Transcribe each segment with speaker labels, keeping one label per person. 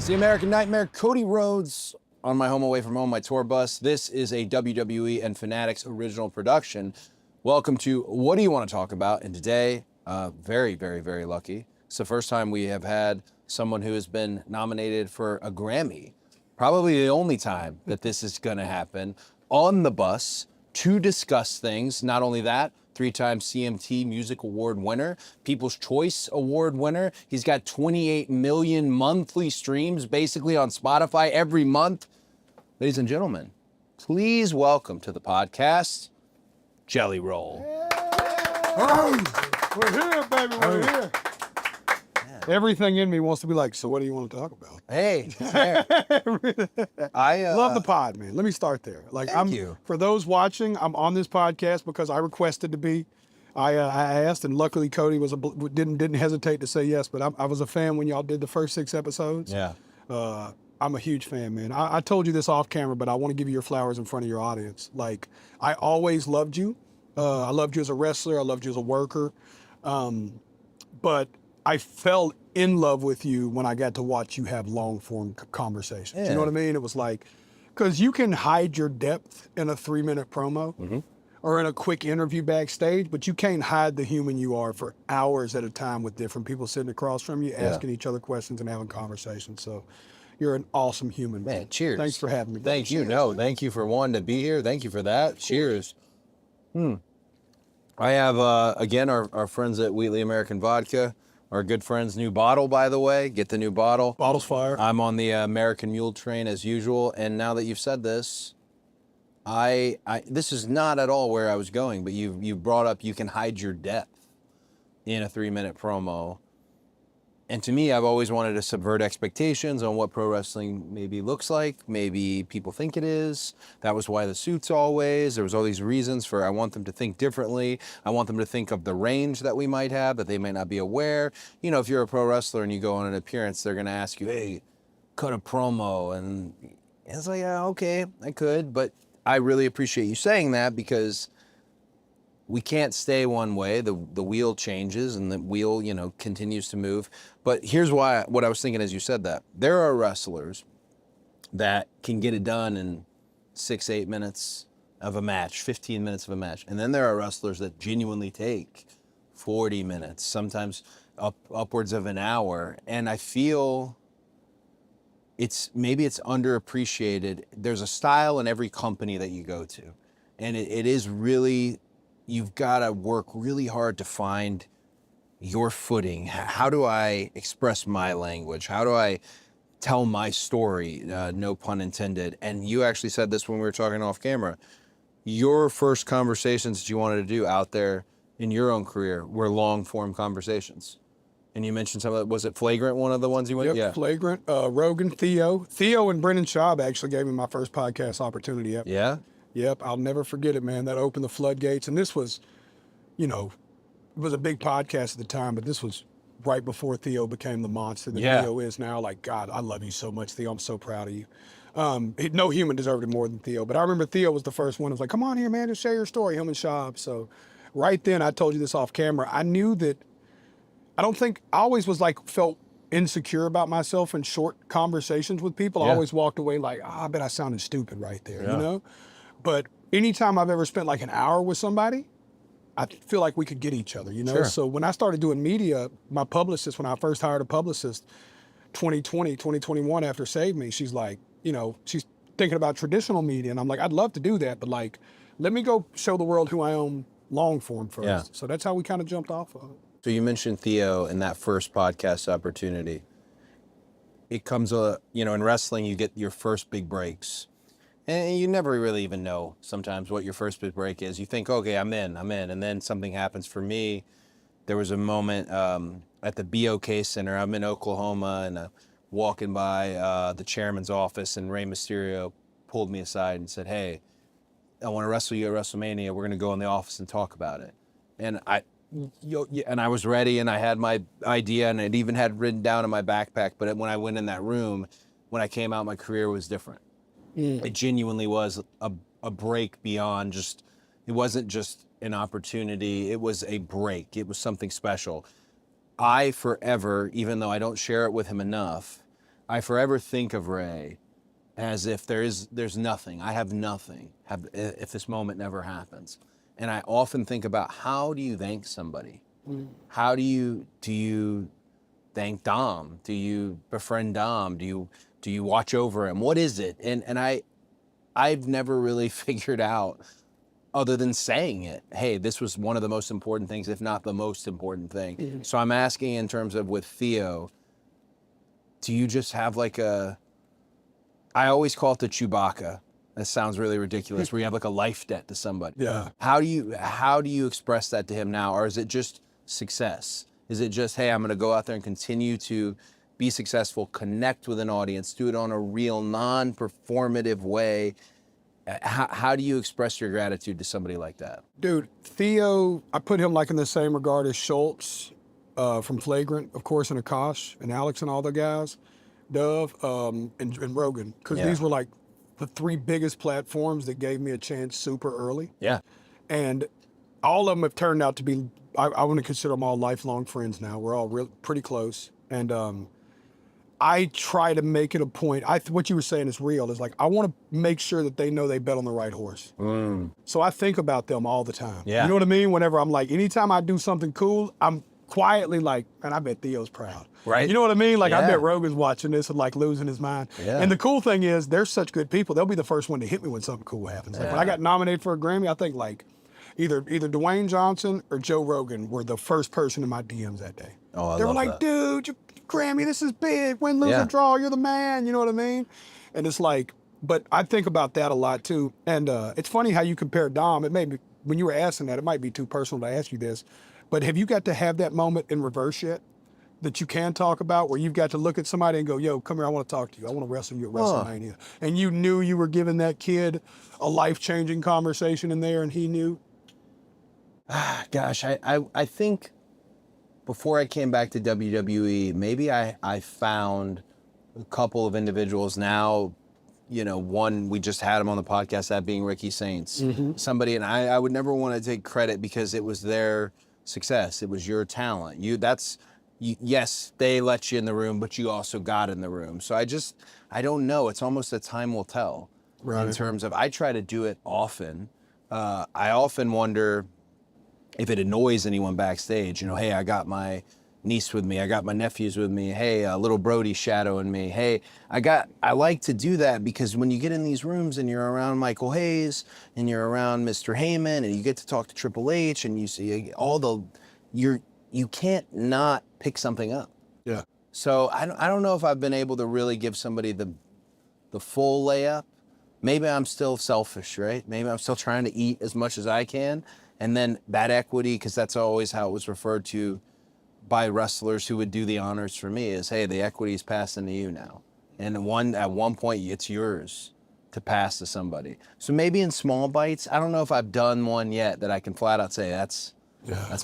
Speaker 1: It's the American Nightmare, Cody Rhodes, on my home away from home, my tour bus. This is a WWE and Fanatics Original Production. Welcome to What Do You Want to Talk About? And today, very, very, very lucky. It's the first time we have had someone who has been nominated for a Grammy. Probably the only time that this is going to happen on the bus to discuss things. Not only that, three-time CMT Music Award winner, People's Choice Award winner. He's got 28 million monthly streams basically on Spotify every month. Ladies and gentlemen, please welcome to the podcast, Jelly Roll.
Speaker 2: Hey, we're here, baby, we're here. Everything in me wants to be like, so what do you want to talk about?
Speaker 1: Hey,
Speaker 2: I love the pod, man. Let me start there. Like,
Speaker 1: Thank you.
Speaker 2: For those watching, I'm on this podcast because I requested to be. I asked, and luckily Cody didn't hesitate to say yes. But I was a fan when y'all did the first 6 episodes.
Speaker 1: Yeah.
Speaker 2: I'm a huge fan, man. I told you this off camera, but I want to give you your flowers in front of your audience. Like, I always loved you. I loved you as a wrestler. I loved you as a worker. But I fell in love with you when I got to watch you have long-form conversations.
Speaker 1: Yeah.
Speaker 2: You know what I mean? It was like, because you can hide your depth in a 3-minute promo or in a quick interview backstage, but you can't hide the human you are for hours at a time with different people sitting across from you, asking each other questions and having conversations. So you're an awesome human.
Speaker 1: Man, cheers.
Speaker 2: Thanks for having me.
Speaker 1: Thank you. No, thank you for wanting to be here. Thank you for that. Cheers. I have, again, our friends at Wheatley American Vodka. Our good friend's new bottle, by the way. Get the new bottle.
Speaker 2: Bottle's fire.
Speaker 1: I'm on the American Mule train as usual. And now that you've said this, this is not at all where I was going, but you brought up you can hide your depth in a 3-minute promo. And to me, I've always wanted to subvert expectations on what pro wrestling maybe looks like, maybe people think it is. That was why the suits always, there was all these reasons for I want them to think differently. I want them to think of the range that we might have, that they might not be aware. You know, if you're a pro wrestler and you go on an appearance, they're gonna ask you, hey, cut a promo. And it's like, yeah, okay, I could, but I really appreciate you saying that because we can't stay one way. The wheel changes and the wheel, continues to move. But here's what I was thinking as you said that. There are wrestlers that can get it done in 6-8 minutes of a match, 15 minutes of a match. And then there are wrestlers that genuinely take 40 minutes, sometimes upwards of an hour. And I feel maybe it's underappreciated. There's a style in every company that you go to. And it is really, you've got to work really hard to find your footing. How do I express my language? How do I tell my story? No pun intended. And you actually said this when we were talking off camera. Your first conversations that you wanted to do out there in your own career were long form conversations. And you mentioned some of that. Was it Flagrant, one of the ones you went?
Speaker 2: Yep,
Speaker 1: Yeah.
Speaker 2: Flagrant, Rogan, Theo and Brendan Schaub actually gave me my first podcast opportunity. Yep.
Speaker 1: Yeah?
Speaker 2: Yep, I'll never forget it, man. That opened the floodgates. And this was, it was a big podcast at the time, but this was right before Theo became the monster that Theo is now. Like, God, I love you so much, Theo. I'm so proud of you. No human deserved it more than Theo. But I remember Theo was the first one who was like, come on here, man, just share your story, him and Schaub. So right then, I told you this off camera, I knew that, I always was like, felt insecure about myself in short conversations with people. I always walked away like, I bet I sounded stupid right there, But anytime I've ever spent like an hour with somebody, I feel like we could get each other, Sure. So when I started doing media, my publicist, when I first hired a publicist, 2021 after Save Me, she's like, she's thinking about traditional media. And I'm like, I'd love to do that, but like, let me go show the world who I am long form first. Yeah. So that's how we kind of jumped off of it.
Speaker 1: So you mentioned Theo in that first podcast opportunity. It comes, in wrestling, you get your first big breaks. And you never really even know sometimes what your first big break is. You think, okay, I'm in. And then something happens. For me, there was a moment at the BOK Center. I'm in Oklahoma and walking by the chairman's office, and Rey Mysterio pulled me aside and said, hey, I want to wrestle you at WrestleMania. We're going to go in the office and talk about it. And I was ready, and I had my idea, and it even had written down in my backpack. But when I went in that room, when I came out, my career was different. It genuinely was a break beyond just, it wasn't just an opportunity, it was a break. It was something special. I forever, even though I don't share it with him enough, I forever think of Ray as if there's nothing. I have nothing. If this moment never happens, and I often think about how do you thank somebody? How do you thank Dom? Do you befriend Dom? Do you watch over him? What is it? And I've never really figured out, other than saying it, hey, this was one of the most important things, if not the most important thing. So I'm asking in terms of with Theo, do you just have like I always call it the Chewbacca. That sounds really ridiculous, where you have like a life debt to somebody.
Speaker 2: Yeah.
Speaker 1: How do you express that to him now? Or is it just success? Is it just, hey, I'm gonna go out there and continue to be successful, connect with an audience, do it on a real non-performative way? How do you express your gratitude to somebody like that?
Speaker 2: Dude, Theo, I put him like in the same regard as Schultz from Flagrant, of course, and Akash and Alex and all the guys, Dove, and Rogan, because these were like the 3 biggest platforms that gave me a chance super early.
Speaker 1: Yeah.
Speaker 2: And all of them have turned out to be, I want to consider them all lifelong friends now. We're all pretty close. And I try to make it a point. What you were saying is real. It's like, I want to make sure that they know they bet on the right horse. So I think about them all the time.
Speaker 1: Yeah.
Speaker 2: You know what I mean? Whenever I'm like, anytime I do something cool, I'm quietly like, man, I bet Theo's proud.
Speaker 1: Right.
Speaker 2: You know what I mean? Like, I
Speaker 1: Yeah.
Speaker 2: bet Rogan's watching this and like losing his mind.
Speaker 1: Yeah.
Speaker 2: And the cool thing is, they're such good people. They'll be the first one to hit me when something cool happens. Like when I got nominated for a Grammy, I think like either Dwayne Johnson or Joe Rogan were the first person in my DMs that day.
Speaker 1: Oh, I
Speaker 2: they were
Speaker 1: love
Speaker 2: like,
Speaker 1: that.
Speaker 2: dude, your Grammy, this is big. Win, lose, or draw, you're the man. You know what I mean? And it's like, but I think about that a lot too. And it's funny how you compare Dom. It made me, when you were asking that, it might be too personal to ask you this, but have you got to have that moment in reverse yet that you can talk about where you've got to look at somebody and go, yo, come here, I want to talk to you. I want to wrestle you at WrestleMania. And you knew you were giving that kid a life-changing conversation in there and he knew?
Speaker 1: Gosh, I think before I came back to WWE, maybe I found a couple of individuals now, you know, one, we just had him on the podcast, that being Ricky Saints. Somebody, and I would never want to take credit because it was their success. It was your talent. Yes, they let you in the room, but you also got in the room. So I don't know. It's almost that time will tell. Right. In terms of, I try to do it often. I often wonder if it annoys anyone backstage, you know, hey, I got my niece with me, I got my nephews with me, hey, little Brody shadowing me, hey, I like to do that because when you get in these rooms and you're around Michael Hayes and you're around Mr. Heyman and you get to talk to Triple H and you see you can't not pick something up.
Speaker 2: Yeah.
Speaker 1: So I don't know if I've been able to really give somebody the full layup. Maybe I'm still selfish, right? Maybe I'm still trying to eat as much as I can. And then that equity, because that's always how it was referred to by wrestlers who would do the honors for me, is, hey, the equity's passing to you now. And at one point, it's yours to pass to somebody. So maybe in small bites, I don't know if I've done one yet that I can flat out say, that's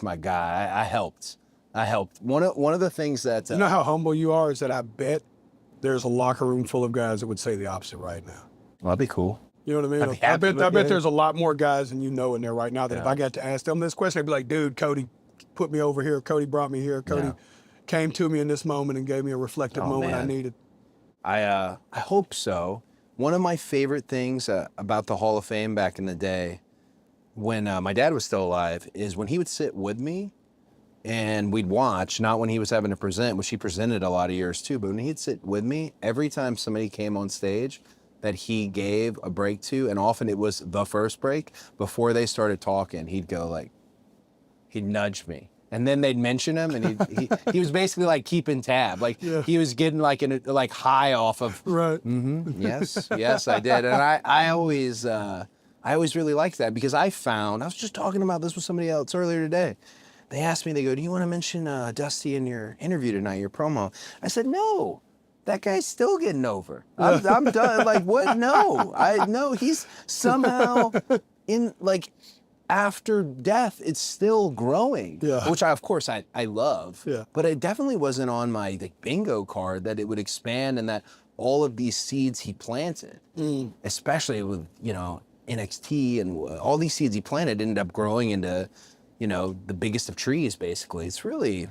Speaker 1: my guy. I helped. One of the things that...
Speaker 2: you know how humble you are is that I bet there's a locker room full of guys that would say the opposite right now.
Speaker 1: Well, that'd be cool.
Speaker 2: You know what I mean? I bet there's a lot more guys than you know in there right now that if I got to ask them this question, I'd be like, dude, Cody put me over here. Cody brought me here. Cody came to me in this moment and gave me a reflective moment I needed.
Speaker 1: I hope so. One of my favorite things about the Hall of Fame back in the day, when my dad was still alive, is when he would sit with me and we'd watch, not when he was having to present, which he presented a lot of years too, but when he'd sit with me, every time somebody came on stage that he gave a break to, and often it was the first break, before they started talking, he'd go like, he'd nudge me. And then they'd mention him, and he was basically like keeping tab. Like he was getting like high off of.
Speaker 2: Right.
Speaker 1: Yes, I did. And I always really liked that because I was just talking about this with somebody else earlier today. They asked me, they go, do you want to mention Dusty in your interview tonight, your promo? I said, no. That guy's still getting over. I'm done. Like, what? No, he's somehow in, like, after death, it's still growing. Yeah. Which of course I love. Yeah. But it definitely wasn't on my bingo card that it would expand and that all of these seeds he planted, especially with, you know, NXT and all these seeds he planted ended up growing into, you know, the biggest of trees, basically. It's really,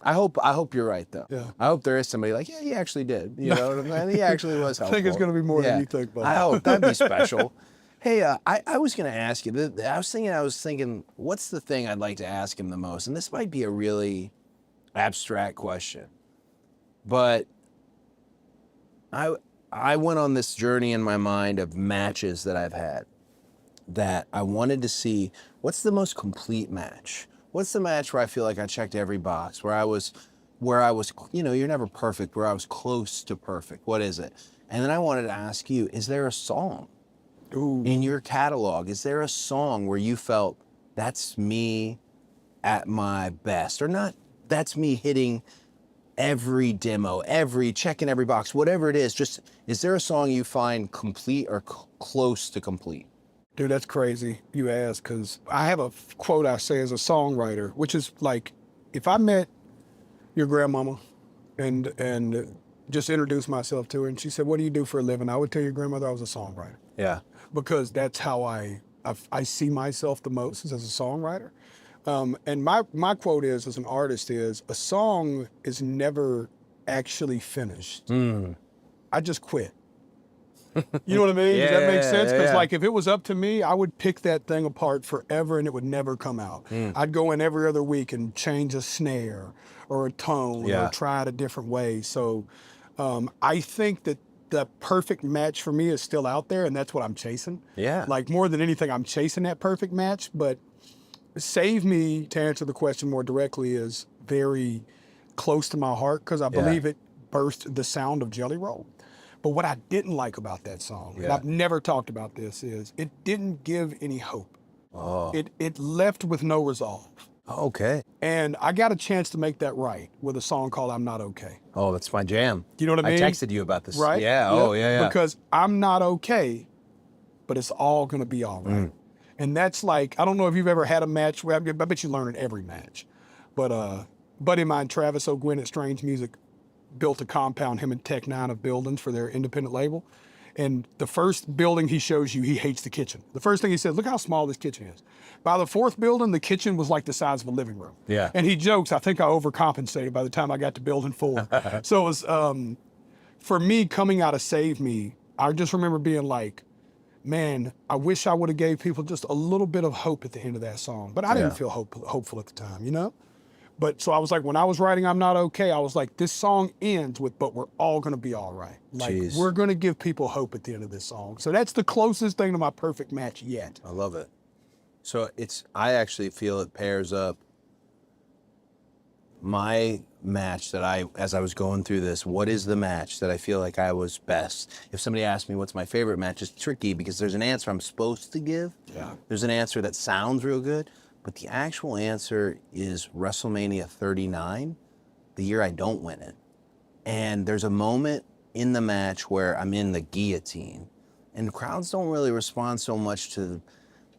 Speaker 1: I hope you're right though.
Speaker 2: Yeah.
Speaker 1: I hope there is somebody like, yeah, he actually did. You know what I mean? He actually was
Speaker 2: I
Speaker 1: helpful.
Speaker 2: think it's going to be more than you think, buddy.
Speaker 1: I hope that'd be special. Hey, I was going to ask you. I was thinking, what's the thing I'd like to ask him the most? And this might be a really abstract question, but I went on this journey in my mind of matches that I've had that I wanted to see. What's the most complete match? What's the match where I feel like I checked every box, where I was, you know, you're never perfect, where I was close to perfect? What is it? And then I wanted to ask you, is there a song in your catalog? Is there a song where you felt that's me at my best, or not? That's me hitting every demo, checking every box, whatever it is. Just, is there a song you find complete or close to complete?
Speaker 2: Dude, that's crazy you ask, because I have a quote I say as a songwriter, which is like, if I met your grandmama and just introduced myself to her and she said, what do you do for a living? I would tell your grandmother I was a songwriter.
Speaker 1: Yeah.
Speaker 2: Because that's how I see myself the most, is as a songwriter. And my quote is, as an artist, is a song is never actually finished. I just quit. You know what I mean? Does that make sense? Because like, if it was up to me, I would pick that thing apart forever and it would never come out. I'd go in every other week and change a snare or a tone or try it a different way. So I think that the perfect match for me is still out there, and that's what I'm chasing.
Speaker 1: Yeah.
Speaker 2: Like, more than anything, I'm chasing that perfect match. But Save Me, to answer the question more directly, is very close to my heart, because I believe it birthed the sound of Jelly Roll. But what I didn't like about that song, and I've never talked about this, is it didn't give any hope. It left with no resolve.
Speaker 1: Okay.
Speaker 2: And I got a chance to make that right with a song called I'm Not Okay.
Speaker 1: Oh, that's my jam.
Speaker 2: You know what I mean?
Speaker 1: I texted you about this.
Speaker 2: Right?
Speaker 1: Yeah. Oh, yeah.
Speaker 2: Because I'm not okay, but it's all going to be all right. And that's like, I don't know if you've ever had a match where, I bet you learn in every match. But a buddy of mine, Travis O'Gwen at Strange Music, built a compound, him and Tech Nine, of buildings for their independent label. And the first building he shows you, he hates the kitchen. The first thing he says, look how small this kitchen is. By the fourth building, the kitchen was like the size of a living room.
Speaker 1: Yeah.
Speaker 2: And he jokes, I think I overcompensated by the time I got to building 4. So it was, for me, coming out of Save Me, I just remember being like, man, I wish I would have gave people just a little bit of hope at the end of that song. But I didn't feel hopeful at the time, you know? But so I was like, when I was writing I'm Not Okay, I was like, this song ends with, but we're all gonna be all right. Like, we're gonna give people hope at the end of this song. So that's the closest thing to my perfect match yet.
Speaker 1: I love it. So I actually feel it pairs up my match that as I was going through this, what is the match that I feel like I was best? If somebody asked me what's my favorite match, it's tricky because there's an answer I'm supposed to give.
Speaker 2: Yeah.
Speaker 1: There's an answer that sounds real good, but the actual answer is WrestleMania 39, the year I don't win it. And there's a moment in the match where I'm in the guillotine, and crowds don't really respond so much to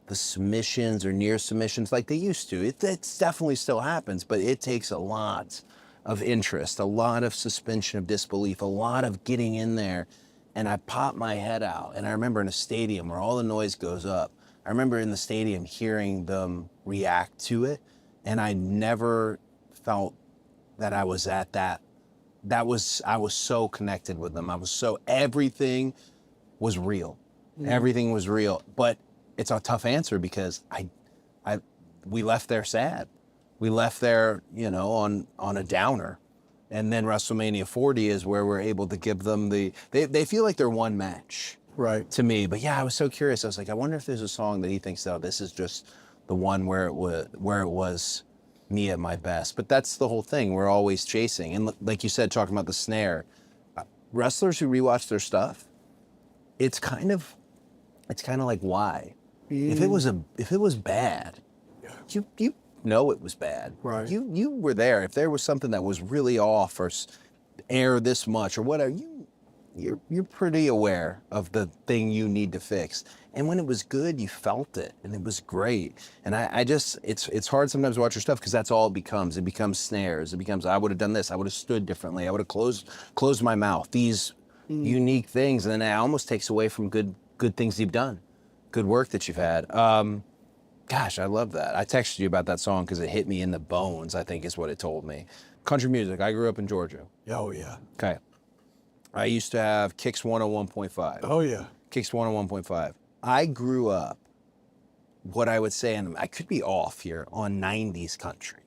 Speaker 1: the submissions or near submissions like they used to. It definitely still happens, but it takes a lot of interest, a lot of suspension of disbelief, a lot of getting in there. And I pop my head out, and I remember in a stadium where all the noise goes up, I remember in the stadium hearing them react to it, and I never felt that I was at that. I was so connected with them. Everything was real. Everything was real. But it's a tough answer because we left there sad. We left there, you know, on a downer. And then WrestleMania 40 is where we're able to give them they feel like they're one match.
Speaker 2: Right.
Speaker 1: To me. But yeah, I was so curious. I was like, I wonder if there's a song that he thinks, oh, this is just the one where it was me at my best. But that's the whole thing. We're always chasing. And like you said, talking about the snare, wrestlers who rewatch their stuff, it's kind of like, why? If it was bad, you know it was bad.
Speaker 2: Right.
Speaker 1: You were there. If there was something that was really off or air this much or whatever, you're pretty aware of the thing you need to fix. And when it was good, you felt it, and it was great. And it's hard sometimes to watch your stuff because that's all it becomes. It becomes snares. It becomes, I would have done this. I would have stood differently. I would have closed my mouth. These unique things, and then it almost takes away from good things you've done, good work that you've had. Gosh, I love that. I texted you about that song because it hit me in the bones, I think is what it told me. Country music. I grew up in Georgia.
Speaker 2: Oh, yeah.
Speaker 1: Okay. I used to have Kicks 101.5.
Speaker 2: Oh, yeah.
Speaker 1: Kicks 101.5. I grew up, what I would say, and I could be off here, on 90s country.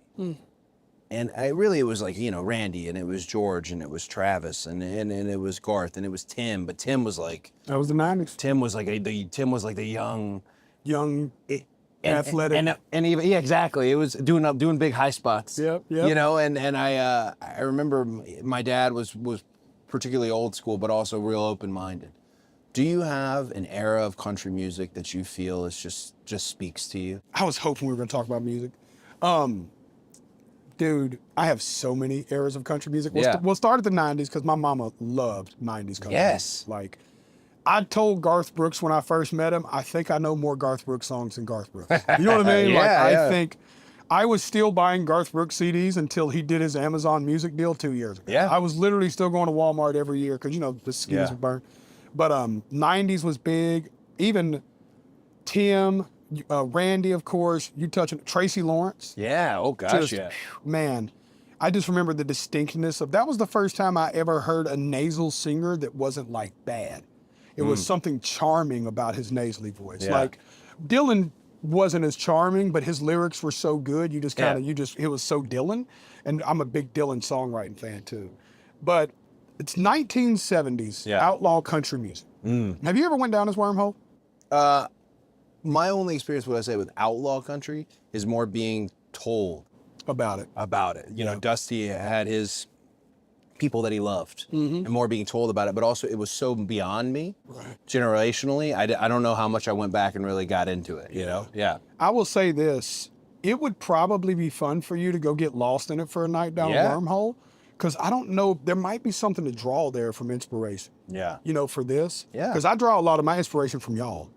Speaker 1: And it was like, Randy, and it was George, and it was Travis, and it was Garth, and it was Tim. But Tim was like...
Speaker 2: That was the 90s.
Speaker 1: Tim was like the young...
Speaker 2: Athletic.
Speaker 1: And even, yeah, exactly. It was doing big high spots.
Speaker 2: Yep.
Speaker 1: And I remember my dad was particularly old school, but also real open-minded. Do you have an era of country music that you feel is just speaks to you?
Speaker 2: I was hoping we were going to talk about music. Dude, I have so many eras of country music. We'll start at the 90s because my mama loved 90s country
Speaker 1: Yes.
Speaker 2: music. Like, I told Garth Brooks when I first met him, I think I know more Garth Brooks songs than Garth Brooks. You know what I mean? I think I was still buying Garth Brooks CDs until he did his Amazon music deal 2 years ago.
Speaker 1: Yeah.
Speaker 2: I was literally still going to Walmart every year because, the skis were burned. But 90s was big. Even Tim, Randy, of course. You touching Tracy Lawrence.
Speaker 1: Yeah. Oh gosh.
Speaker 2: Man, I just remember the distinctness of that was the first time I ever heard a nasal singer that wasn't like bad. It was something charming about his nasally voice.
Speaker 1: Yeah.
Speaker 2: Like Dylan wasn't as charming, but his lyrics were so good. You just kind of, it was so Dylan. And I'm a big Dylan songwriting fan too. But it's 1970s outlaw country music. Have you ever went down this wormhole?
Speaker 1: My only experience, what I say with outlaw country, is more being told
Speaker 2: About it.
Speaker 1: You know, Dusty had his people that he loved, and more being told about it, but also it was so beyond me, generationally. I don't know how much I went back and really got into it, you know? Yeah.
Speaker 2: I will say this, it would probably be fun for you to go get lost in it for a night down a wormhole, because I don't know, there might be something to draw there from inspiration.
Speaker 1: Yeah.
Speaker 2: For this.
Speaker 1: Yeah.
Speaker 2: Because I draw a lot of my inspiration from y'all,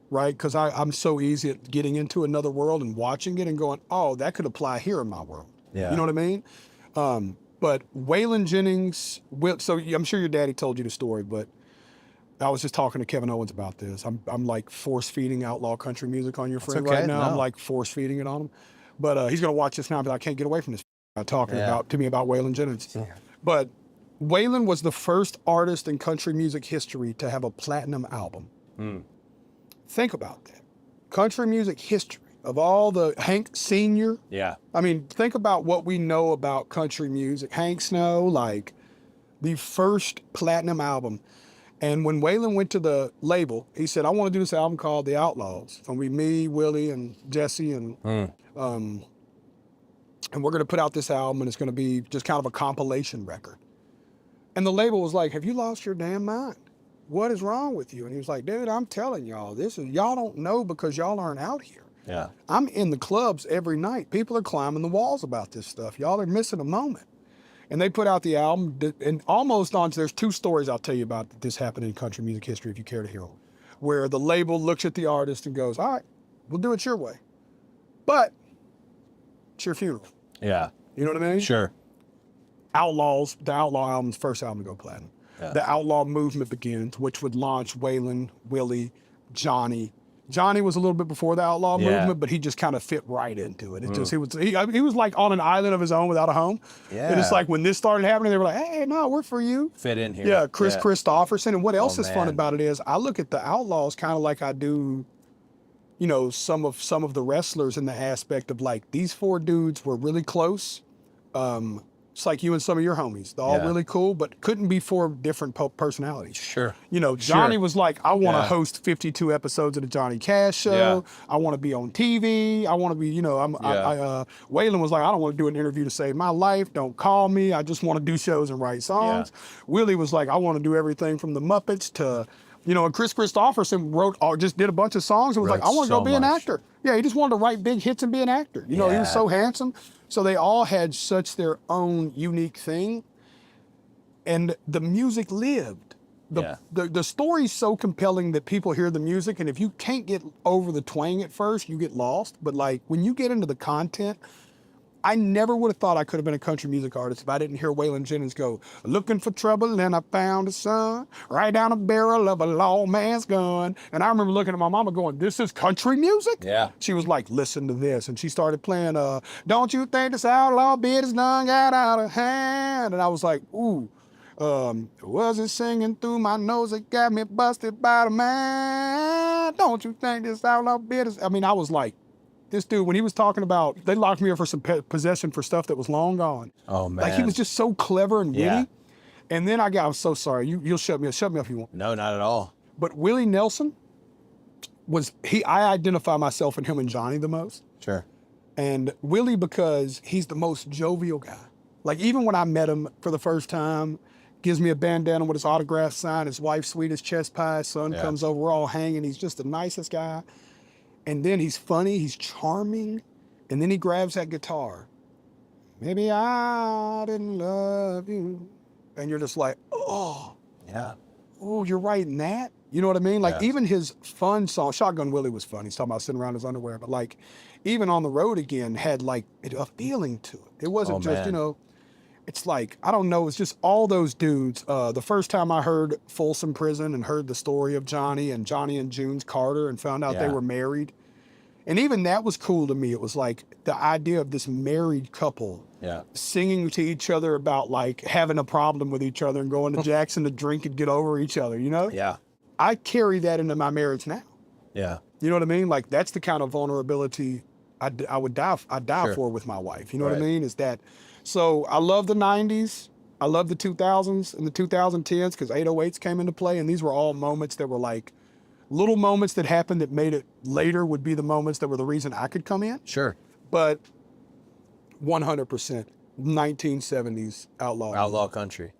Speaker 2: right? Because I'm so easy at getting into another world and watching it and going, oh, that could apply here in my world.
Speaker 1: Yeah.
Speaker 2: You know what I mean? But Waylon Jennings, so I'm sure your daddy told you the story, but I was just talking to Kevin Owens about this. I'm like force feeding outlaw country music on your friend right now. I'm like force feeding it on him. But he's going to watch this now and be like, I can't get away from this talking to me about Waylon Jennings. Yeah. But Waylon was the first artist in country music history to have a platinum album. Think about that. Country music history. Of all the Hank Sr.
Speaker 1: Yeah.
Speaker 2: I mean, think about what we know about country music. Hank Snow, like the first platinum album. And when Waylon went to the label, he said, I want to do this album called The Outlaws. It's going to be me, Willie, and Jesse, and we're going to put out this album, and it's going to be just kind of a compilation record. And the label was like, have you lost your damn mind? What is wrong with you? And he was like, dude, I'm telling y'all, y'all don't know because y'all aren't out here.
Speaker 1: Yeah.
Speaker 2: I'm in the clubs every night. People are climbing the walls about this stuff. Y'all are missing a moment. And they put out the album, and almost on, there's two stories I'll tell you about this happened in country music history if you care to hear them, where the label looks at the artist and goes, all right, we'll do it your way. But it's your funeral.
Speaker 1: Yeah.
Speaker 2: You know what I mean?
Speaker 1: Sure.
Speaker 2: Outlaws, the Outlaw album's first album to go platinum. Yeah. The Outlaw movement begins, which would launch Waylon, Willie, Johnny. Johnny was a little bit before the Outlaw movement, but he just kind of fit right into it. It just he was like on an island of his own without a home. Yeah. And it's like when this started happening, they were like, hey, no, we're for you.
Speaker 1: Fit in here.
Speaker 2: Yeah, Chris Christopherson. And what else is fun about it is I look at the Outlaws kind of like I do, some of the wrestlers in the aspect of like these four dudes were really close. It's like you and some of your homies. They're all really cool, but couldn't be four different personalities.
Speaker 1: Sure.
Speaker 2: Johnny was like, I want to host 52 episodes of the Johnny Cash show. Yeah. I want to be on TV. I want to be, Waylon was like, I don't want to do an interview to save my life. Don't call me. I just want to do shows and write songs. Yeah. Willie was like, I want to do everything from the Muppets to, and Chris Christopherson just did a bunch of songs and was like, I want to go be an actor. Yeah, he just wanted to write big hits and be an actor. He was so handsome. So they all had such their own unique thing. And the music lived. The story's so compelling that people hear the music, and if you can't get over the twang at first, you get lost. But like when you get into the content, I never would have thought I could have been a country music artist if I didn't hear Waylon Jennings go, looking for trouble and I found a son, right down the barrel of a lawman's gun. And I remember looking at my mama going, this is country music?
Speaker 1: Yeah.
Speaker 2: She was like, listen to this. And she started playing, don't you think this outlaw bit is done got out of hand? And I was like, ooh. Wasn't singing through my nose, it got me busted by the man. Don't you think this outlaw bit is, I mean, I was like, this dude, when he was talking about, they locked me up for some possession for stuff that was long gone.
Speaker 1: Oh, man.
Speaker 2: Like, he was just so clever and witty.
Speaker 1: Yeah.
Speaker 2: And then I'm so sorry, you'll shut me up if you want.
Speaker 1: No, not at all.
Speaker 2: But Willie Nelson I identify myself in him and Johnny the most.
Speaker 1: Sure.
Speaker 2: And Willie, because he's the most jovial guy. Like, even when I met him for the first time, gives me a bandana with his autograph signed, his wife's sweet as chest pie, his son comes over, we're all hanging, he's just the nicest guy. And then he's funny, he's charming, and then he grabs that guitar. Maybe I didn't love you. And you're just like, oh.
Speaker 1: Yeah.
Speaker 2: Oh, you're writing that? You know what I mean? Like, even his fun song, Shotgun Willie was fun. He's talking about sitting around his underwear, but like, even On the Road Again had like a feeling to it. It wasn't just, you know, it's like, I don't know, it's just all those dudes. The first time I heard Folsom Prison and heard the story of Johnny and June's Carter and found out they were married. And even that was cool to me. It was like the idea of this married couple singing to each other about like having a problem with each other and going to Jackson to drink and get over each other, you know?
Speaker 1: Yeah.
Speaker 2: I carry that into my marriage now.
Speaker 1: Yeah.
Speaker 2: You know what I mean? Like, that's the kind of vulnerability I would die for with my wife. You know what I mean? Is that, so I love the 90s. I love the 2000s and the 2010s because 808s came into play. And these were all moments that were like little moments that happened that made it later would be the moments that were the reason I could come in.
Speaker 1: Sure.
Speaker 2: But 100% 1970s outlaw.
Speaker 1: Outlaw country.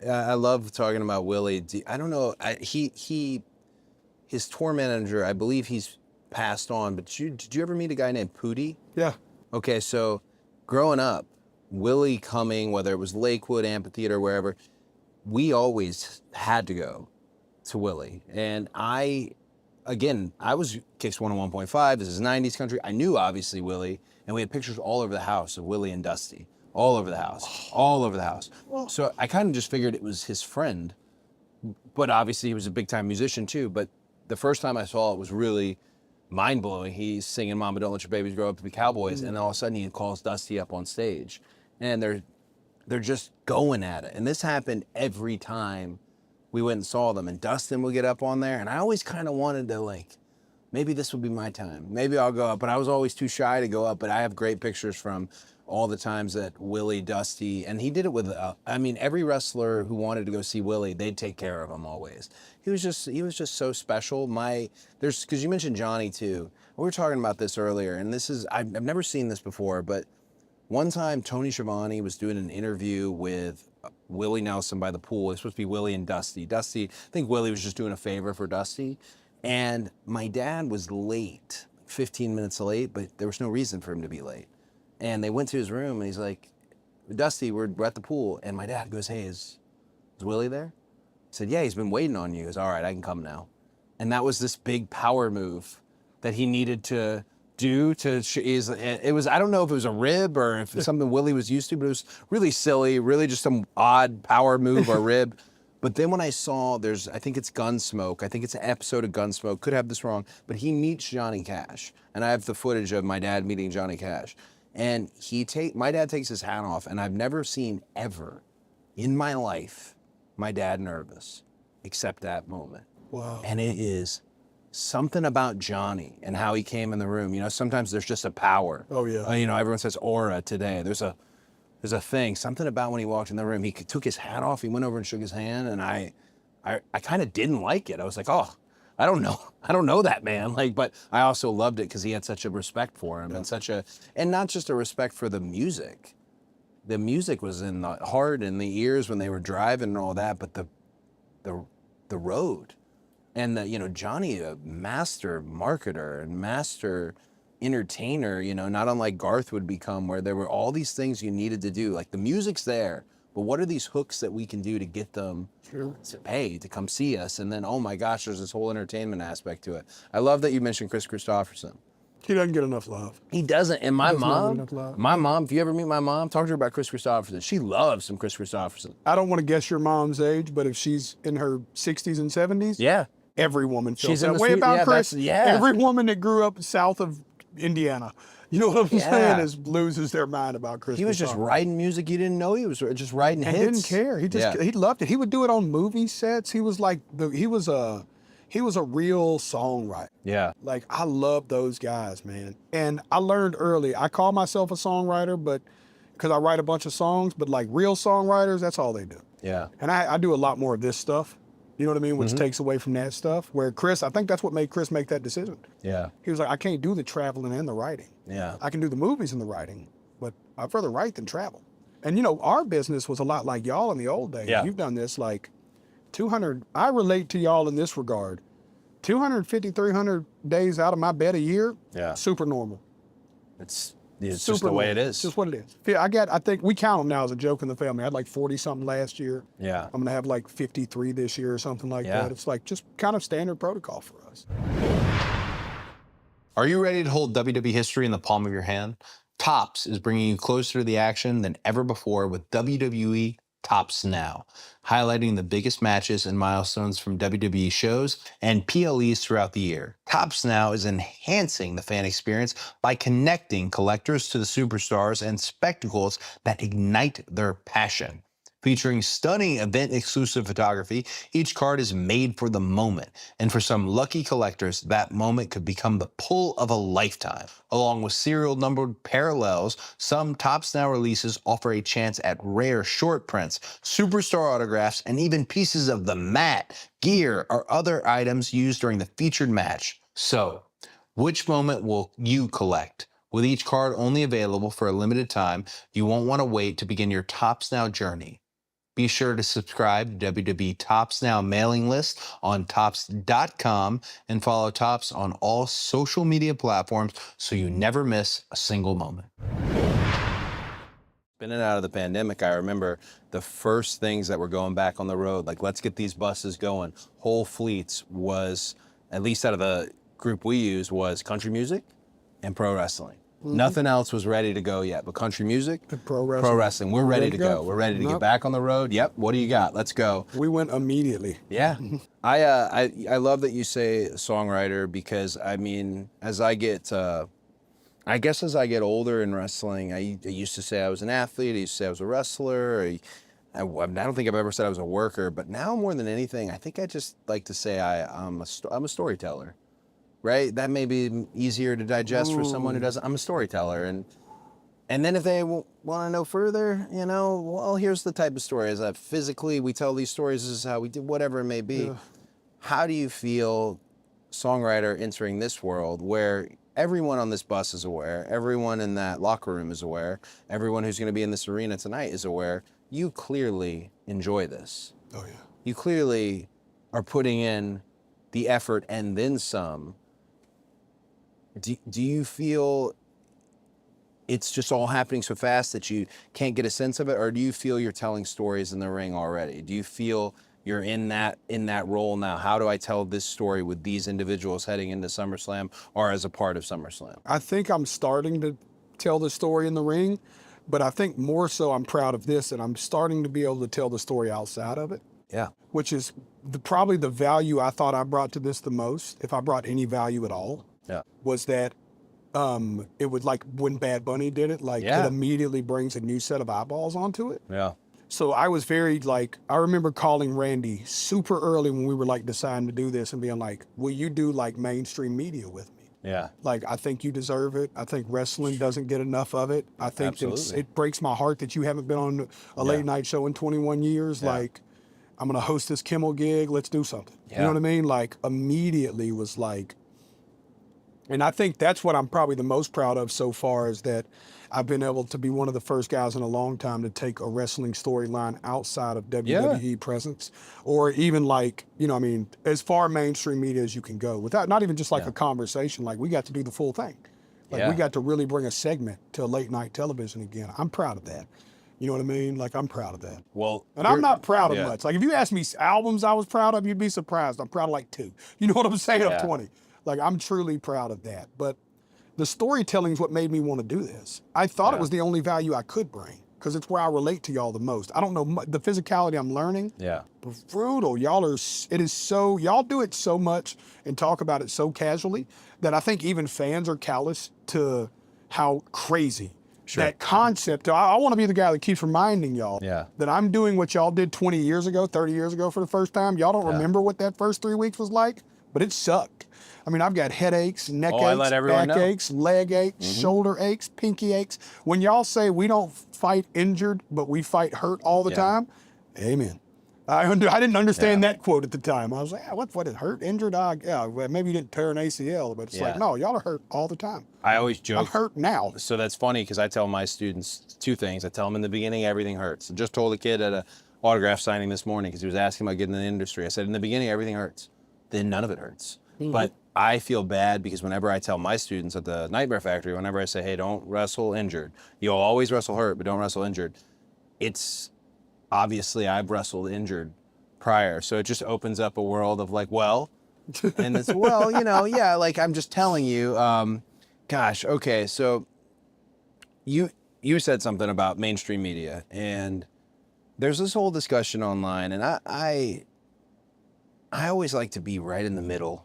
Speaker 1: I love talking about Willie. I don't know. His tour manager, I believe he's passed on, but did you ever meet a guy named Pootie?
Speaker 2: Yeah.
Speaker 1: Okay, so growing up, Willie coming, whether it was Lakewood, Amphitheater, wherever, we always had to go to Willie. And I was Kicks 101.5. This is 90s country. I knew, obviously, Willie, and we had pictures all over the house of Willie and Dusty. All over the house. All over the house. So I kind of just figured it was his friend, but obviously he was a big-time musician, too. But the first time I saw it was really mind-blowing. He's singing Mama Don't Let Your Babies Grow Up to Be Cowboys, and then all of a sudden he calls Dusty up on stage. And they're just going at it. And this happened every time we went and saw them. And Dustin would get up on there, and I always kind of wanted to, like, maybe this would be my time. Maybe I'll go up. But I was always too shy to go up. But I have great pictures from all the times that Willie, Dusty, and he did it with, every wrestler who wanted to go see Willie, they'd take care of him always. He was just so special. Because you mentioned Johnny too. We were talking about this earlier, and I've never seen this before, but one time Tony Schiavone was doing an interview with Willie Nelson by the pool. It was supposed to be Willie and Dusty. I think Willie was just doing a favor for Dusty. And my dad was late, 15 minutes late, but there was no reason for him to be late. And they went to his room, and he's like, Dusty, we're at the pool. And my dad goes, hey, is Willie there? He said, yeah, he's been waiting on you. He goes, all right, I can come now. And that was this big power move that he needed to do it was, I don't know if it was a rib or if it's something Willie was used to, but it was really silly, really just some odd power move or rib. But then when I saw, I think it's Gunsmoke. I think it's an episode of Gunsmoke. Could have this wrong, but he meets Johnny Cash. And I have the footage of my dad meeting Johnny Cash. And my dad takes his hat off, and I've never seen ever in my life my dad nervous, except that moment.
Speaker 2: Wow.
Speaker 1: And it is something about Johnny and how he came in the room. You know, sometimes there's just a power.
Speaker 2: Oh yeah.
Speaker 1: Everyone says aura today. There's a thing, something about when he walked in the room. He took his hat off. He went over and shook his hand, and I kind of didn't like it. I was like, oh, I don't know that man. But I also loved it because he had such a respect for him and not just a respect for the music. The music was in the heart and the ears when they were driving and all that, but the road. And Johnny, a master marketer and master entertainer, not unlike Garth would become, where there were all these things you needed to do. Like, the music's there, but what are these hooks that we can do to get them to pay to come see us? And then, oh my gosh, there's this whole entertainment aspect to it. I love that you mentioned Chris Christopherson.
Speaker 2: He doesn't get enough love.
Speaker 1: He doesn't. And my
Speaker 2: does not get
Speaker 1: mom,
Speaker 2: enough love.
Speaker 1: if you ever meet my mom, talk to her about Chris Christopherson. She loves some Chris Christopherson.
Speaker 2: I don't want to guess your mom's age, but if she's in her 60s and 70s,
Speaker 1: Yeah.
Speaker 2: every woman feels
Speaker 1: She's in
Speaker 2: that
Speaker 1: the
Speaker 2: way
Speaker 1: sweet-
Speaker 2: about
Speaker 1: yeah,
Speaker 2: Chris.
Speaker 1: that's- yeah.
Speaker 2: Every woman that grew up south of Indiana, you know what I'm
Speaker 1: Yeah.
Speaker 2: saying, is loses their mind about Chris.
Speaker 1: He was just
Speaker 2: Christopherson.
Speaker 1: writing music you didn't know. He was just writing
Speaker 2: And
Speaker 1: hits.
Speaker 2: didn't care. He just he loved it. He would do it on movie sets. He was like he was a real songwriter.
Speaker 1: Yeah.
Speaker 2: Like, I love those guys, man. And I learned early. I call myself a songwriter, but because I write a bunch of songs, but like real songwriters, that's all they do.
Speaker 1: Yeah.
Speaker 2: And I do a lot more of this stuff. You know what I mean? Which takes away from that stuff. Where Chris, I think that's what made Chris make that decision.
Speaker 1: Yeah.
Speaker 2: He was like, I can't do the traveling and the writing.
Speaker 1: Yeah.
Speaker 2: I can do the movies and the writing, but I'd rather write than travel. And you know, our business was a lot like y'all in the old days.
Speaker 1: Yeah.
Speaker 2: You've done this like 200, I relate to y'all in this regard. 250, 300 days out of my bed a year,
Speaker 1: Yeah.
Speaker 2: super normal.
Speaker 1: It's just
Speaker 2: Super
Speaker 1: the way
Speaker 2: normal.
Speaker 1: it
Speaker 2: It's
Speaker 1: is.
Speaker 2: just what it is. Yeah, I think we count them now as a joke in the family. I had like 40 something last year.
Speaker 1: Yeah.
Speaker 2: I'm gonna have like 53 this year or something like
Speaker 1: Yeah.
Speaker 2: that. It's like just kind of standard protocol for us.
Speaker 3: Are you ready to hold WWE history in the palm of your hand? Tops is bringing you closer to the action than ever before with WWE Tops Now, highlighting the biggest matches and milestones from WWE shows and PLEs throughout the year. Tops Now is enhancing the fan experience by connecting collectors to the superstars and spectacles that ignite their passion. Featuring stunning event-exclusive photography, each card is made for the moment. And for some lucky collectors, that moment could become the pull of a lifetime. Along with serial-numbered parallels, some Tops Now releases offer a chance at rare short prints, superstar autographs, and even pieces of the mat, gear, or other items used during the featured match. So, which moment will you collect? With each card only available for a limited time, you won't want to wait to begin your Tops Now journey. Be sure to subscribe to WWE Tops Now mailing list on Tops.com and follow Tops on all social media platforms so you never miss a single moment.
Speaker 1: In and out of the pandemic, I remember the first things that were going back on the road, like let's get these buses going. Whole fleets was, at least out of the group we used, was country music and pro wrestling. Nothing else was ready to go yet, but country music,
Speaker 2: Pro wrestling.
Speaker 1: we're ready to go. We're ready to
Speaker 2: Yep.
Speaker 1: get back on the road. Yep, what do you got? Let's go.
Speaker 2: We went immediately.
Speaker 1: Yeah. I love that you say songwriter because, I mean, as I get, I guess as I get older in wrestling, I used to say I was an athlete, I used to say I was a wrestler, I don't think I've ever said I was a worker, but now more than anything, I think I just like to say I'm a storyteller. Right? That may be easier to digest for someone who doesn't. I'm a storyteller. And then if they want to know further, you know, well, here's the type of stories. Physically, we tell these stories. This is how we did, whatever it may be.
Speaker 2: Yeah.
Speaker 1: How do you feel, songwriter, entering this world where everyone on this bus is aware, everyone in that locker room is aware, everyone who's going to be in this arena tonight is aware? You clearly enjoy this.
Speaker 2: Oh, yeah.
Speaker 1: You clearly are putting in the effort and then some. Do you feel it's just all happening so fast that you can't get a sense of it, or do you feel you're telling stories in the ring already? Do you feel you're in that role now? How do I tell this story with these individuals heading into SummerSlam or as a part of SummerSlam?
Speaker 2: I think I'm starting to tell the story in the ring, but I think more so I'm proud of this, and I'm starting to be able to tell the story outside of it.
Speaker 1: Yeah.
Speaker 2: Which is probably the value I thought I brought to this the most, if I brought any value at all.
Speaker 1: Yeah.
Speaker 2: Was that it was like when Bad Bunny did it, like
Speaker 1: Yeah.
Speaker 2: it immediately brings a new set of eyeballs onto it.
Speaker 1: Yeah.
Speaker 2: So I was very like, I remember calling Randy super early when we were like deciding to do this and being like, will you do like mainstream media with me?
Speaker 1: Yeah.
Speaker 2: Like, I think you deserve it. I think wrestling doesn't get enough of it. I think it breaks my heart that you haven't been on a late night show in 21 years.
Speaker 1: Yeah.
Speaker 2: Like, I'm gonna host this Kimmel gig, let's do something.
Speaker 1: Yeah.
Speaker 2: You know what I mean? Like, immediately was like, and I think that's what I'm probably the most proud of so far, is that I've been able to be one of the first guys in a long time to take a wrestling storyline outside of WWE presence, or even like, you know, I mean, as far mainstream media as you can go without, not even just like a conversation, like we got to do the full thing. Like we got to really bring a segment to late night television again. I'm proud of that. You know what I mean? Like, I'm proud of that.
Speaker 1: Well,
Speaker 2: And I'm not proud of much. Like, if you ask me albums I was proud of, you'd be surprised. I'm proud of like 2. You know what I'm saying? Of 20. Like, I'm truly proud of that. But the storytelling is what made me want to do this. I thought it was the only value I could bring because it's where I relate to y'all the most. I don't know the physicality I'm learning.
Speaker 1: Yeah.
Speaker 2: Brutal. Y'all do it so much and talk about it so casually that I think even fans are callous to how crazy that concept. I want to be the guy that keeps reminding y'all that I'm doing what y'all did 20 years ago, 30 years ago for the first time. Y'all don't remember what that first 3 weeks was like, but it sucked. I mean, I've got headaches, neck aches, back aches, leg aches, shoulder aches, pinky aches. When y'all say we don't fight injured, but we fight hurt all the time, amen. I didn't understand that quote at the time. I was like, what is hurt, injured? Well, maybe you didn't tear an ACL, but it's like, no, y'all are hurt all the time.
Speaker 1: I always joke.
Speaker 2: I'm hurt now.
Speaker 1: So that's funny because I tell my students 2 things. I tell them in the beginning, everything hurts. I just told a kid at a autograph signing this morning because he was asking about getting in the industry. I said, in the beginning, everything hurts. Then none of it hurts. But I feel bad because whenever I tell my students at the Nightmare Factory, whenever I say, hey, don't wrestle injured. You'll always wrestle hurt, but don't wrestle injured. It's obviously I've wrestled injured prior. So it just opens up a world of like, well, and it's, well, like I'm just telling you, gosh, okay. So you said something about mainstream media and there's this whole discussion online and I always like to be right in the middle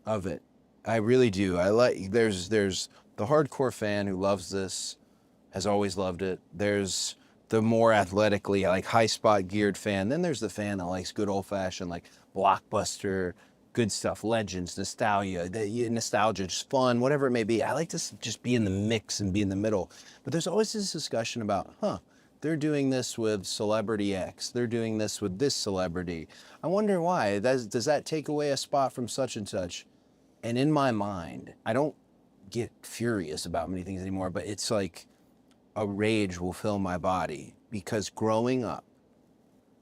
Speaker 1: of it. I really do. I like, there's the hardcore fan who loves this, has always loved it. There's the more athletically, like high spot geared fan. Then there's the fan that likes good old fashioned, like blockbuster, good stuff, legends, nostalgia, just fun, whatever it may be. I like to just be in the mix and be in the middle. But there's always this discussion about, they're doing this with celebrity X. They're doing this with this celebrity. I wonder why. Does that take away a spot from such and such? And in my mind, I don't get furious about many things anymore, but it's like a rage will fill my body because growing up,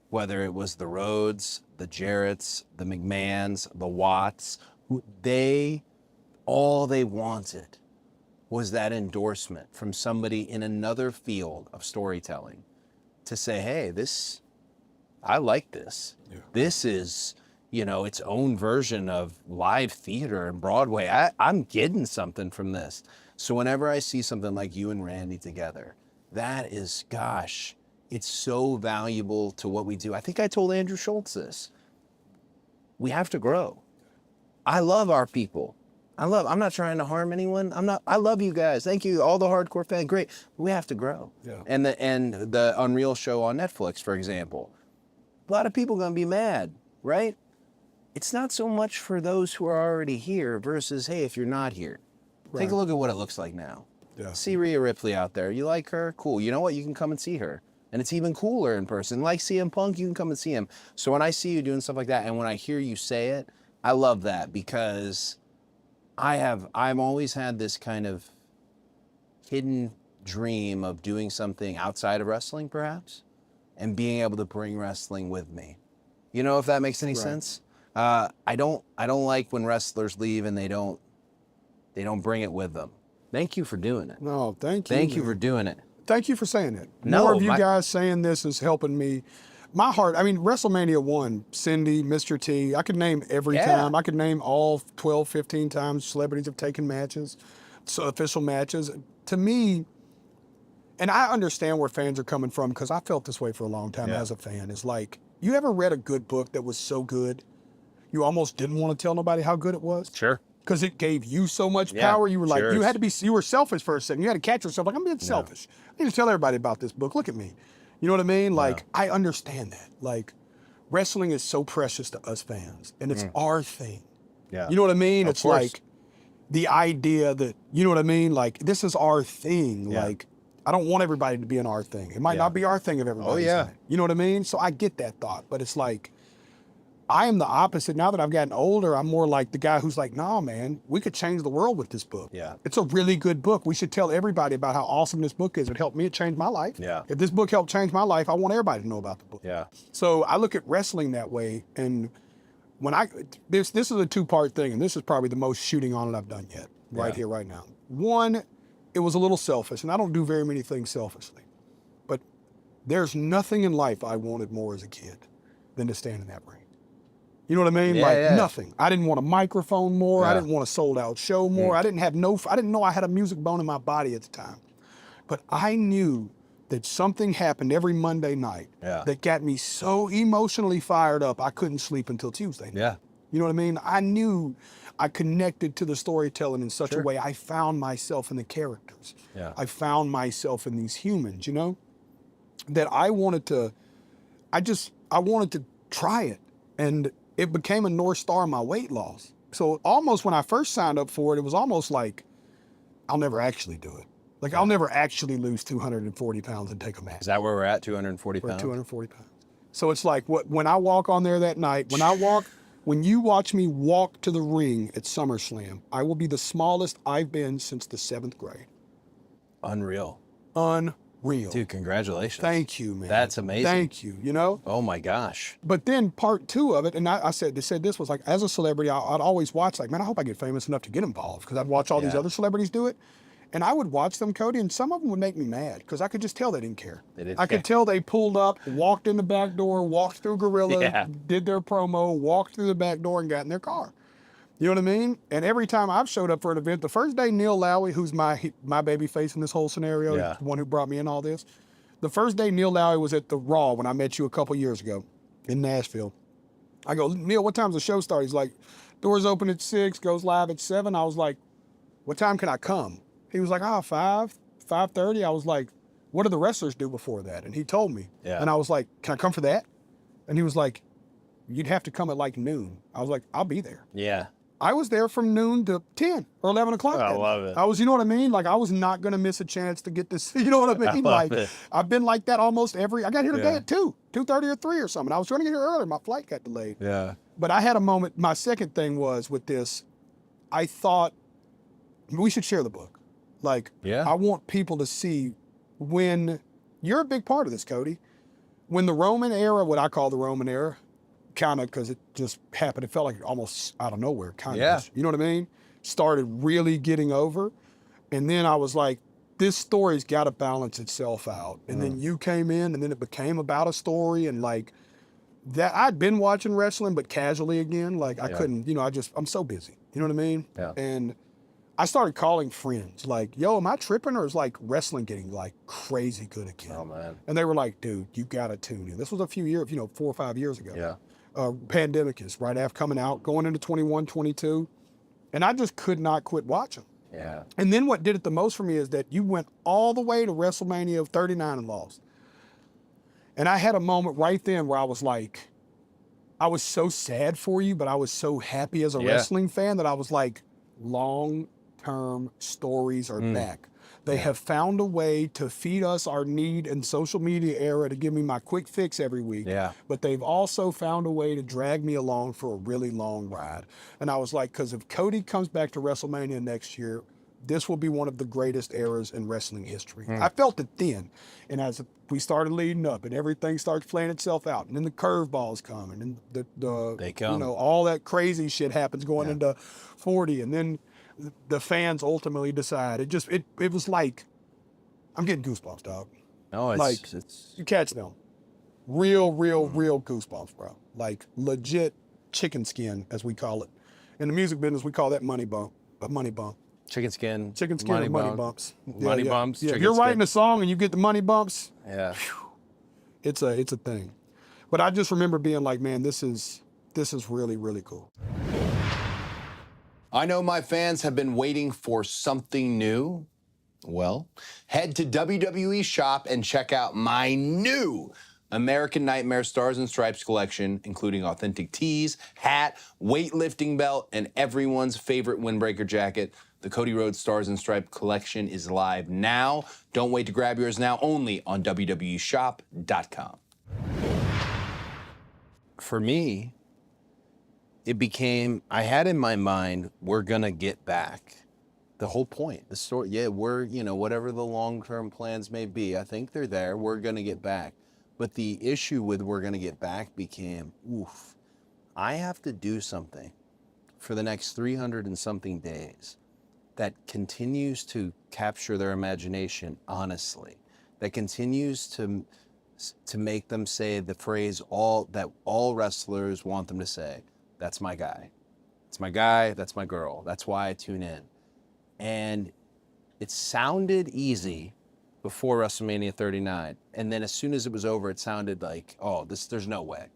Speaker 1: whether it was the Rhodes, the Jarretts, the McMahons, the Watts, all they wanted was that endorsement from somebody in another field of storytelling to say, hey, I like this. Yeah. This is, its own version of live theater and Broadway. I'm getting something from this. So whenever I see something like you and Randy together, that is, gosh, it's so valuable to what we do. I think I told Andrew Schultz this. We have to grow. I love our people. I'm not trying to harm anyone. I love you guys. Thank you. All the hardcore fans. Great. We have to grow. Yeah. And the Unreal show on Netflix, for example, a lot of people are going to be mad, right? It's not so much for those who are already here versus, hey, if you're not here, take a look at what it looks like now. Yeah. See Rhea Ripley out there. You like her? Cool. You know what? You can come and see her. And it's even cooler in person. Like CM Punk, you can come and see him. So when I see you doing stuff like that, and when I hear you say it, I love that because I've always had this kind of hidden dream of doing something outside of wrestling, perhaps, and being able to bring wrestling with me. If that makes any sense. I don't like when wrestlers leave and they don't bring it with them. Thank you for doing it.
Speaker 2: No, thank you.
Speaker 1: Thank you for doing it.
Speaker 2: Thank you for saying it. More of you guys saying this is helping me. My heart, WrestleMania 1, Cindy, Mr. T, I could name every time. I could name all 12, 15 times celebrities have taken matches, so official matches. To me, and I understand where fans are coming from because I felt this way for a long time as a fan. It's like, you ever read a good book that was so good, you almost didn't want to tell nobody how good it was?
Speaker 1: Sure.
Speaker 2: Because it gave you so much power. You were like, you were selfish for a second. You had to catch yourself like, I'm being selfish. I need to tell everybody about this book. Look at me. You know what I mean? Like, I understand that. Like, wrestling is so precious to us fans, and it's our thing. Yeah. You know what I mean? It's like the idea that, you know what I mean? Like, this is our thing. Yeah. Like, I don't want everybody to be in our thing. It might not be our thing if everybody's in it. You know what I mean? So I get that thought, but it's like, I am the opposite. Now that I've gotten older, I'm more like the guy who's like, nah, man, we could change the world with this book. Yeah. It's a really good book. We should tell everybody about how awesome this book is. It helped me. It changed my life. Yeah. If this book helped change my life, I want everybody to know about the book. Yeah. So I look at wrestling that way. And when this is a 2-part thing, and this is probably the most shooting on it I've done yet, right here, right now. One, it was a little selfish, and I don't do very many things selfishly. But there's nothing in life I wanted more as a kid than to stand in that ring. You know what I mean?
Speaker 1: Yeah,
Speaker 2: Like
Speaker 1: yeah.
Speaker 2: nothing. I didn't want a microphone more. I
Speaker 1: Yeah.
Speaker 2: didn't want a sold out show more. I didn't know I had a music bone in my body at the time. But I knew that something happened every Monday night that got me so emotionally fired up, I couldn't sleep until Tuesday night.
Speaker 1: Yeah.
Speaker 2: You know what I mean? I knew I connected to the storytelling in such a
Speaker 1: Sure.
Speaker 2: way. I found myself in the characters.
Speaker 1: Yeah.
Speaker 2: I found myself in these humans, you know, that I wanted to try it. And it became a North Star in my weight loss. So almost when I first signed up for it, it was almost like, I'll never actually do it. Like I'll never actually lose 240 pounds and take a match.
Speaker 1: Is that where we're at, 240
Speaker 2: We're at
Speaker 1: pounds?
Speaker 2: 240 pounds. So it's like when I walk on there that night, when you watch me walk to the ring at SummerSlam, I will be the smallest I've been since the 7th grade.
Speaker 1: Unreal.
Speaker 2: Unreal.
Speaker 1: Dude, congratulations.
Speaker 2: Thank you, man.
Speaker 1: That's amazing.
Speaker 2: Thank you, you know?
Speaker 1: Oh my gosh.
Speaker 2: But then part 2 of it, and they said this was like, as a celebrity, I'd always watch like, man, I hope I get famous enough to get involved, because I'd watch all these other celebrities do it. And I would watch them, Cody, and some of them would make me mad because I could just tell they didn't care. I could tell they pulled up, walked in the back door, walked through Gorilla, did their promo, walked through the back door and got in their car. You know what I mean? And every time I've showed up for an event, the first day Neil Lowery, who's my baby face in this whole scenario, the one who brought me in all this, the first day Neil Lowery was at the Raw when I met you a couple years ago in Nashville. I go, Neil, what time's the show start? He's like, doors open at 6, goes live at 7. I was like, what time can I come? He was like, 5:30. I was like, what do the wrestlers do before that? And he told me. And I was like, can I come for that? And he was like, you'd have to come at like noon. I was like, I'll be there.
Speaker 1: Yeah.
Speaker 2: I was there from noon to 10 or 11 o'clock.
Speaker 1: I love it.
Speaker 2: I was, you know what I mean? Like I was not going to miss a chance to get this, you know what I mean?
Speaker 1: love it.
Speaker 2: I've been like that almost I got here today at 2:30 or 3 or something. I was trying to get here earlier. My flight got delayed.
Speaker 1: Yeah.
Speaker 2: But I had a moment. My second thing was with this, I thought we should share the book. Like, I want people to see when you're a big part of this, Cody. When the Roman era, what I call the Roman era, kind of because it just happened. It felt like almost out of nowhere, kind of. You know what I mean? Started really getting over. And then I was like, this story's got to balance itself out. And then you came in and then it became about a story. And like that, I'd been watching wrestling, but casually again. Like I couldn't, you know, I'm so busy. You know what I mean?
Speaker 1: Yeah.
Speaker 2: And I started calling friends like, yo, am I tripping or is like wrestling getting like crazy good again?
Speaker 1: Oh man.
Speaker 2: And they were like, dude, you gotta tune in. This was a few years, 4 or 5 years ago.
Speaker 1: Yeah.
Speaker 2: Pandemic is right after coming out, going into 21, 22. And I just could not quit watching.
Speaker 1: Yeah.
Speaker 2: And then what did it the most for me is that you went all the way to WrestleMania of 39 and lost. And I had a moment right then where I was like, I was so sad for you, but I was so happy as a wrestling fan that I was like, long-term stories are back. They have found a way to feed us our need in social media era to give me my quick fix every week.
Speaker 1: Yeah.
Speaker 2: But they've also found a way to drag me along for a really long ride. And I was like, because if Cody comes back to WrestleMania next year, this will be one of the greatest eras in wrestling history. I felt it then. And as we started leading up and everything starts playing itself out, and then the curveballs come, and then
Speaker 1: They come.
Speaker 2: all that crazy shit happens going into 40, and then the fans ultimately decide. It was like, I'm getting goosebumps, dog.
Speaker 1: No, it's
Speaker 2: You catch them. Real goosebumps, bro. Like legit chicken skin, as we call it. In the music business, we call that money bump. A money bump.
Speaker 1: chicken skin,
Speaker 2: Money bumps.
Speaker 1: Money bumps.
Speaker 2: Yeah, if
Speaker 1: chicken
Speaker 2: you're
Speaker 1: skin.
Speaker 2: writing a song and you get the money bumps,
Speaker 1: Yeah.
Speaker 2: it's a thing. But I just remember being like, man, this is really, really cool.
Speaker 3: I know my fans have been waiting for something new. Well, head to WWE Shop and check out my new American Nightmare Stars and Stripes collection, including authentic tees, hat, weightlifting belt, and everyone's favorite windbreaker jacket. The Cody Rhodes Stars and Stripes collection is live now. Don't wait to grab yours now, only on WWEshop.com.
Speaker 1: For me, it became, I had in my mind, we're gonna get back. The whole point, the story, we're, whatever the long-term plans may be, I think they're there, we're gonna get back. But the issue with we're gonna get back became, I have to do something for the next 300 and something days that continues to capture their imagination honestly, that continues to make them say the phrase that all wrestlers want them to say. that's my guy. It's my guy, that's my girl. That's why I tune in. And it sounded easy before WrestleMania 39. And then as soon as it was over, it sounded like, oh, there's no way.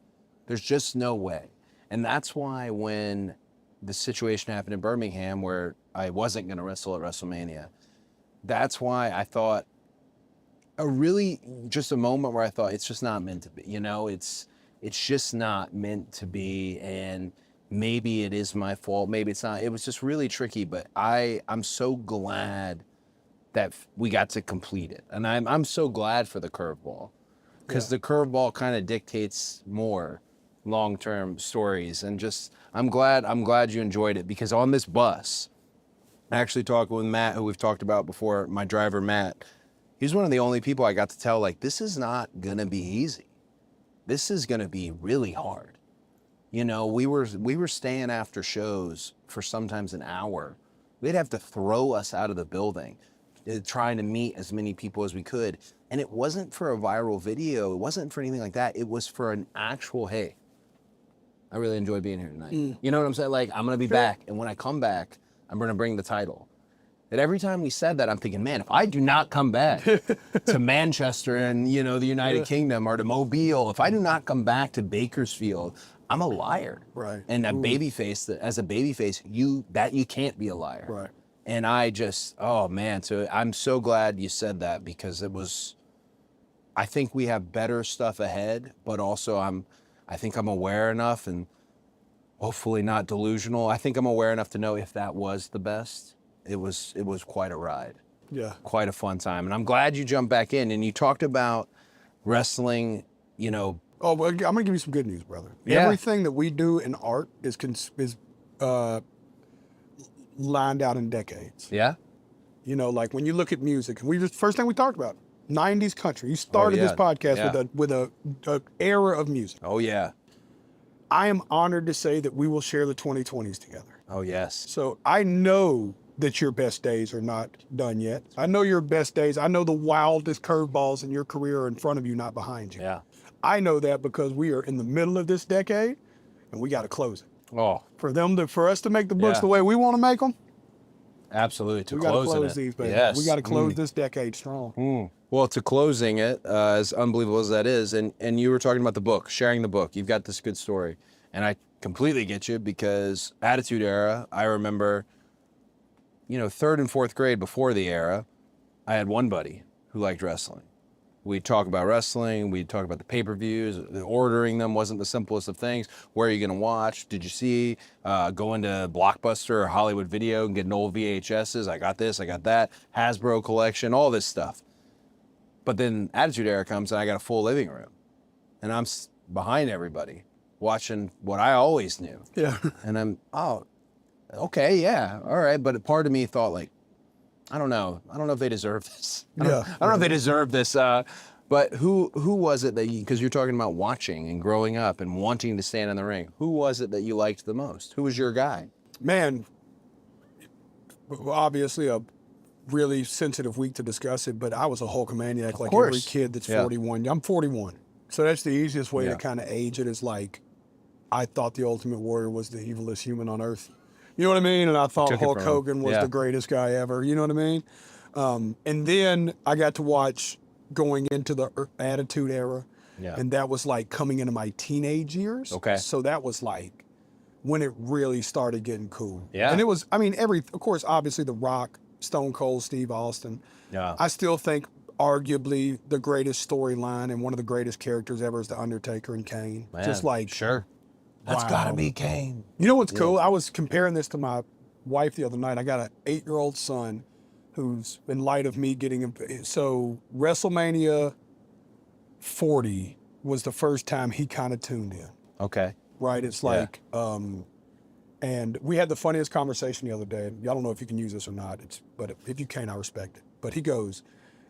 Speaker 1: There's just no way. And that's why when the situation happened in Birmingham where I wasn't going to wrestle at WrestleMania, that's why I thought just a moment where I thought it's just not meant to be. You know, it's just not meant to be. And maybe it is my fault. Maybe it's not. It was just really tricky. But I'm so glad that we got to complete it. And I'm so glad for the curveball, because the curveball kind of dictates more long-term stories. And just, I'm glad you enjoyed it, because on this bus, I actually talked with Matt, who we've talked about before, my driver, Matt. He's one of the only people I got to tell, like, this is not gonna be easy. This is gonna be really hard. You know, we were staying after shows for sometimes an hour. They'd have to throw us out of the building, trying to meet as many people as we could. And it wasn't for a viral video. It wasn't for anything like that. It was for an actual, hey, I really enjoyed being here tonight. You know what I'm saying? Like, I'm gonna be back. And when I come back, I'm gonna bring the title. And every time we said that, I'm thinking, man, if I do not come back to Manchester and, you know, the United Kingdom, or to Mobile, if I do not come back to Bakersfield, I'm a liar.
Speaker 2: Right.
Speaker 1: And as a babyface, you can't be a liar.
Speaker 2: Right.
Speaker 1: And I just, oh man, so I'm so glad you said that, because I think we have better stuff ahead, but also I think I'm aware enough, and hopefully not delusional. I think I'm aware enough to know if that was the best, it was quite a ride.
Speaker 2: Yeah.
Speaker 1: Quite a fun time. And I'm glad you jumped back in, and you talked about wrestling, you know.
Speaker 2: Oh, well, I'm gonna give you some good news, brother.
Speaker 1: Yeah.
Speaker 2: Everything that we do in art is lined out in decades.
Speaker 1: Yeah?
Speaker 2: You know, like when you look at music, and first thing we talked about, 90s country. You started this podcast with a era of music.
Speaker 1: Oh yeah.
Speaker 2: I am honored to say that we will share the 2020s together.
Speaker 1: Oh yes.
Speaker 2: So I know that your best days are not done yet. I know your best days. I know the wildest curveballs in your career are in front of you, not behind you.
Speaker 1: Yeah.
Speaker 2: I know that because we are in the middle of this decade, and we got to close it.
Speaker 1: Oh,
Speaker 2: For us to make the books the way we want to make them,
Speaker 1: absolutely.
Speaker 2: we got to close these, baby.
Speaker 1: Yes.
Speaker 2: We got to close this decade strong.
Speaker 1: Well, to closing it, as unbelievable as that is, and you were talking about the book, sharing the book. You've got this good story, and I completely get you, because Attitude Era, I remember, you know, 3rd and 4th grade, before the era, I had one buddy who liked wrestling. We'd talk about wrestling, we'd talk about the pay-per-views, ordering them wasn't the simplest of things. Where are you gonna watch? Did you see, going to Blockbuster or Hollywood Video and getting old VHSs? I got this, I got that, Hasbro collection, all this stuff. But then Attitude Era comes and I got a full living room. And I'm behind everybody, watching what I always knew.
Speaker 2: Yeah.
Speaker 1: And I'm, oh, okay, yeah, all right. But part of me thought, like, I don't know if they deserve this. I don't know if they deserve this. But who was it that because you're talking about watching and growing up and wanting to stand in the ring, who was it that you liked the most? Who was your guy?
Speaker 2: Man, obviously a really sensitive week to discuss it, but I was a Hulkamaniac like every kid that's 41. I'm 41. So that's the easiest way to kind of age it, is like, I thought the Ultimate Warrior was the evilest human on earth. You know what I mean? And I thought Hulk Hogan was the greatest guy ever. You know what I mean? And then I got to watch going into the Attitude Era.
Speaker 1: Yeah.
Speaker 2: And that was like coming into my teenage years.
Speaker 1: Okay.
Speaker 2: So that was like when it really started getting cool.
Speaker 1: Yeah.
Speaker 2: And it was, I mean, of course, obviously The Rock, Stone Cold, Steve Austin.
Speaker 1: Yeah.
Speaker 2: I still think arguably the greatest storyline and one of the greatest characters ever is The Undertaker and Kane.
Speaker 1: Man,
Speaker 2: just like,
Speaker 1: sure. That's gotta be Kane.
Speaker 2: you know what's cool? I was comparing this to my wife the other night. I got an 8-year-old son who's, in light of me getting him, so WrestleMania 40 was the first time he kind of tuned in.
Speaker 1: Okay.
Speaker 2: Right? It's like, and we had the funniest conversation the other day. I don't know if you can use this or not, but if you can, I respect it. But he goes,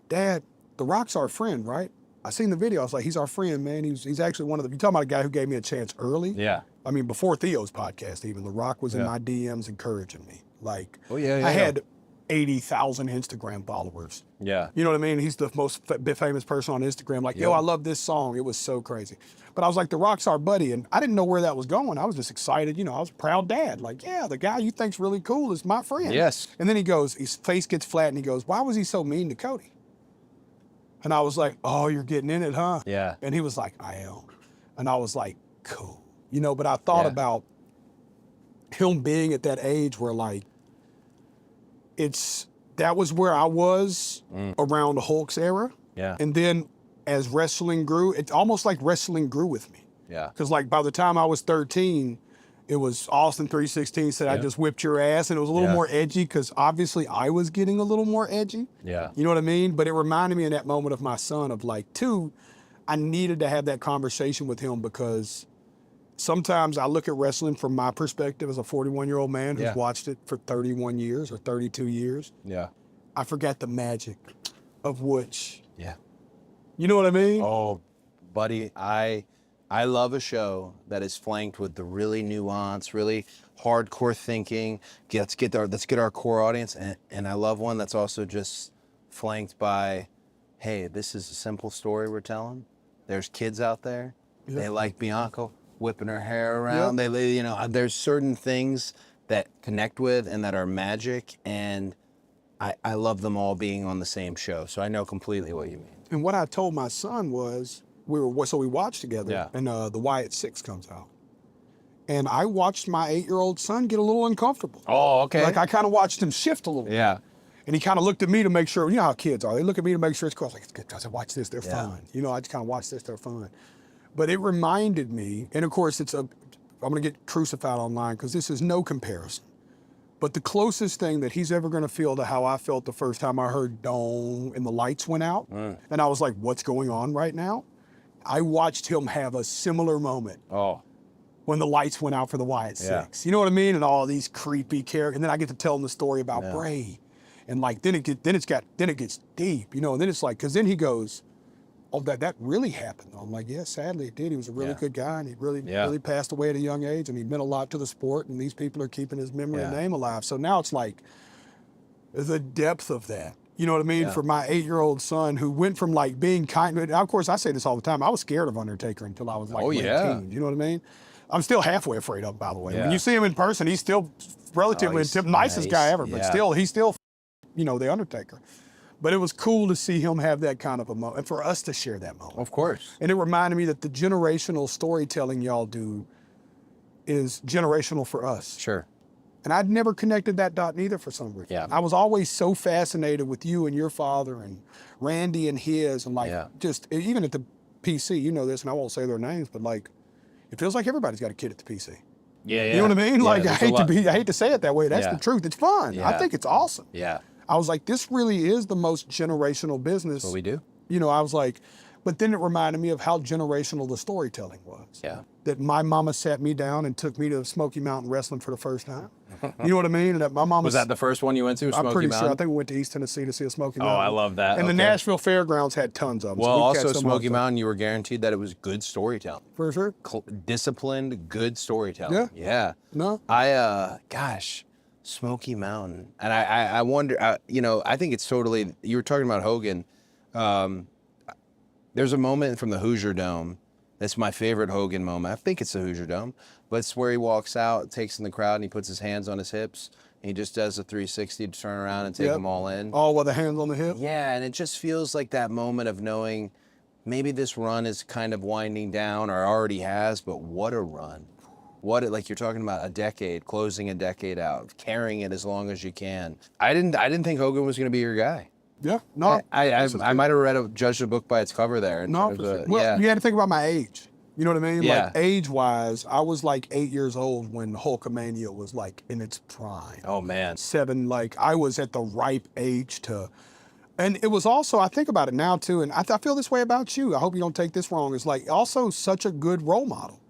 Speaker 2: Dad, The Rock's our friend, right? I seen the video. I was like, he's our friend, man. He's actually one of the, you talking about a guy who gave me a chance early?
Speaker 1: Yeah.
Speaker 2: I mean, before Theo's podcast even, The Rock was in my DMs encouraging me. Like,
Speaker 1: Oh, yeah,
Speaker 2: I had 80,000 Instagram followers.
Speaker 1: Yeah.
Speaker 2: You know what I mean? He's the most famous person on Instagram. Like, yo, I love this song. It was so crazy. But I was like the Rockstar buddy, and I didn't know where that was going. I was just excited. You know, I was a proud dad. Like, yeah, the guy you think's really cool is my friend.
Speaker 1: Yes.
Speaker 2: And then he goes, his face gets flat, and he goes, why was he so mean to Cody? And I was like, oh, you're getting in it, huh?
Speaker 1: Yeah.
Speaker 2: And he was like, I am. And I was like, cool. You know, but I thought about him being at that age where, like, that was where I was around the Hulk's era.
Speaker 1: Yeah.
Speaker 2: And then as wrestling grew, it's almost like wrestling grew with me.
Speaker 1: Yeah.
Speaker 2: Because like by the time I was 13, it was Austin 316 said, I just whipped your ass. And it was a little more edgy because obviously I was getting a little more edgy.
Speaker 1: Yeah.
Speaker 2: You know what I mean? But it reminded me in that moment of my son of like, I needed to have that conversation with him because sometimes I look at wrestling from my perspective as a 41-year-old man who's watched it for 31 years or 32 years.
Speaker 1: Yeah.
Speaker 2: I forgot the magic of which.
Speaker 1: Yeah. You
Speaker 2: know what I mean?
Speaker 1: Oh, buddy, I love a show that is flanked with the really nuanced, really hardcore thinking. Let's get our core audience, and I love one that's also just flanked by, hey, this is a simple story we're telling. There's kids out there. Yeah. They like Bianca whipping her hair around. Yeah. They, you know, there's certain things that connect with and that are magic, and I love them all being on the same show. So I know completely what you mean.
Speaker 2: And what I told my son was, we watched together, and the Wyatt 6 comes out. And I watched my 8-year-old son get a little uncomfortable.
Speaker 1: Oh, okay.
Speaker 2: Like I kind of watched him shift a little.
Speaker 1: Yeah.
Speaker 2: And he kind of looked at me to make sure, you know how kids are. They look at me to make sure it's cool. I was like, it's good. I said, watch this, they're fun. You know, I just kind of watch this, they're fun. But it reminded me, and of course I'm gonna get crucified online because this is no comparison. But the closest thing that he's ever gonna feel to how I felt the first time I heard dong and the lights went out, and I was like, what's going on right now? I watched him have a similar moment. Oh. When the lights went out for the Wyatt 6. You know what I mean? And all these creepy characters. And then I get to tell him the story about Bray. And like, then it gets deep, you know, and then it's like, cause then he goes, oh, that really happened. I'm like, yeah, sadly it did. He was a really good guy, and he really passed away at a young age, and he meant a lot to the sport, and these people are keeping his memory and name alive. So now it's like the depth of that. You know what I mean? For my 8-year-old son who went from like being kind, of course I say this all the time, I was scared of Undertaker until I was like late teens. You know what I mean? I'm still halfway afraid of him, by the way. When you see him in person, he's still relatively nicest guy ever, but he's still, you know, the Undertaker. But it was cool to see him have that kind of a moment, and for us to share that moment.
Speaker 1: Of course.
Speaker 2: And it reminded me that the generational storytelling y'all do is generational for us.
Speaker 1: Sure.
Speaker 2: And I'd never connected that dot neither for some reason. Yeah. I was always so fascinated with you and your father and Randy and his, and like just, even at the PC, you know this, and I won't say their names, but like, it feels like everybody's got a kid at the PC.
Speaker 1: Yeah, yeah.
Speaker 2: You know what I mean? Like, I hate to say it that way. That's the truth. It's fun.
Speaker 1: Yeah.
Speaker 2: I think it's awesome.
Speaker 1: Yeah.
Speaker 2: I was like, this really is the most generational business.
Speaker 1: That's what we do.
Speaker 2: You know, I was like, but then it reminded me of how generational the storytelling was.
Speaker 1: Yeah.
Speaker 2: That my mama sat me down and took me to Smoky Mountain Wrestling for the first time. You know what I mean? And that my mama
Speaker 1: was that the first one you went to?
Speaker 2: I'm pretty
Speaker 1: Mountain?
Speaker 2: sure. I think we went to East Tennessee to see a Smoky Mountain.
Speaker 1: Oh, I love that.
Speaker 2: And the Nashville Fairgrounds had tons of them.
Speaker 1: Well, also Smoky Mountain, you were guaranteed that it was good storytelling.
Speaker 2: For sure.
Speaker 1: Disciplined, good storytelling.
Speaker 2: Yeah.
Speaker 1: Yeah.
Speaker 2: No.
Speaker 1: Gosh, Smoky Mountain, and I wonder. You know, I think it's totally. You were talking about Hogan. There's a moment from the Hoosier Dome. That's my favorite Hogan moment. I think it's the Hoosier Dome, but it's where he walks out, takes in the crowd, and he puts his hands on his hips. And he just does a 360 to turn around and take them all in.
Speaker 2: All with the hands on the hip?
Speaker 1: Yeah, and it just feels like that moment of knowing maybe this run is kind of winding down or already has, but what a run. Like you're talking about a decade, closing a decade out, carrying it as long as you can. I didn't think Hogan was going to be your guy.
Speaker 2: Yeah, no.
Speaker 1: I might have judged a book by its cover there.
Speaker 2: No, well, you had to think about my age. You know what I mean?
Speaker 1: Yeah.
Speaker 2: Like age-wise, I was like 8 years old when Hulkamania was like in its prime.
Speaker 1: Oh man.
Speaker 2: 7, like I was at the ripe age to, and it was also, I think about it now too, and I feel this way about you. I hope you don't take this wrong. It's like also such a good role model.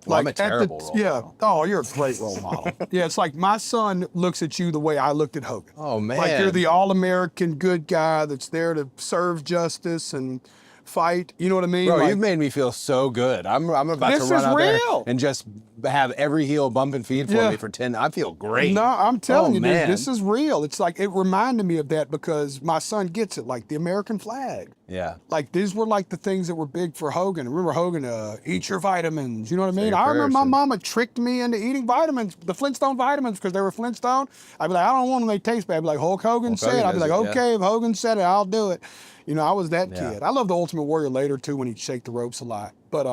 Speaker 1: Well, like I'm a terrible role model.
Speaker 2: Oh, you're a great role model. Yeah, it's like my son looks at you the way I looked at Hogan.
Speaker 1: Oh man.
Speaker 2: Like you're the all-American good guy that's there to serve justice and fight. You know what I mean?
Speaker 1: Bro,
Speaker 2: Like,
Speaker 1: you've made me feel so good. I'm about to
Speaker 2: This
Speaker 1: run
Speaker 2: is
Speaker 1: out there
Speaker 2: real.
Speaker 1: and just have every heel bump and feed for
Speaker 2: Yeah.
Speaker 1: me for 10. I feel great.
Speaker 2: No, I'm telling
Speaker 1: Oh,
Speaker 2: you,
Speaker 1: man.
Speaker 2: dude, this is real. It's like, it reminded me of that because my son gets it, like the American flag.
Speaker 1: Yeah.
Speaker 2: Like, these were like the things that were big for Hogan. Remember Hogan, eat your vitamins, you know what I mean?
Speaker 1: your
Speaker 2: I remember
Speaker 1: prayers,
Speaker 2: my
Speaker 1: son.
Speaker 2: mama tricked me into eating vitamins, the Flintstone vitamins, because they were Flintstone. I'd be like, I don't want them, they taste bad. I'd be like, Hulk Hogan said it. I'd be
Speaker 1: does
Speaker 2: like,
Speaker 1: it, yeah.
Speaker 2: okay, if Hogan said it, I'll do it. You know, I was that
Speaker 1: Yeah.
Speaker 2: kid. I love the Ultimate Warrior later too, when he'd shake the ropes a lot. But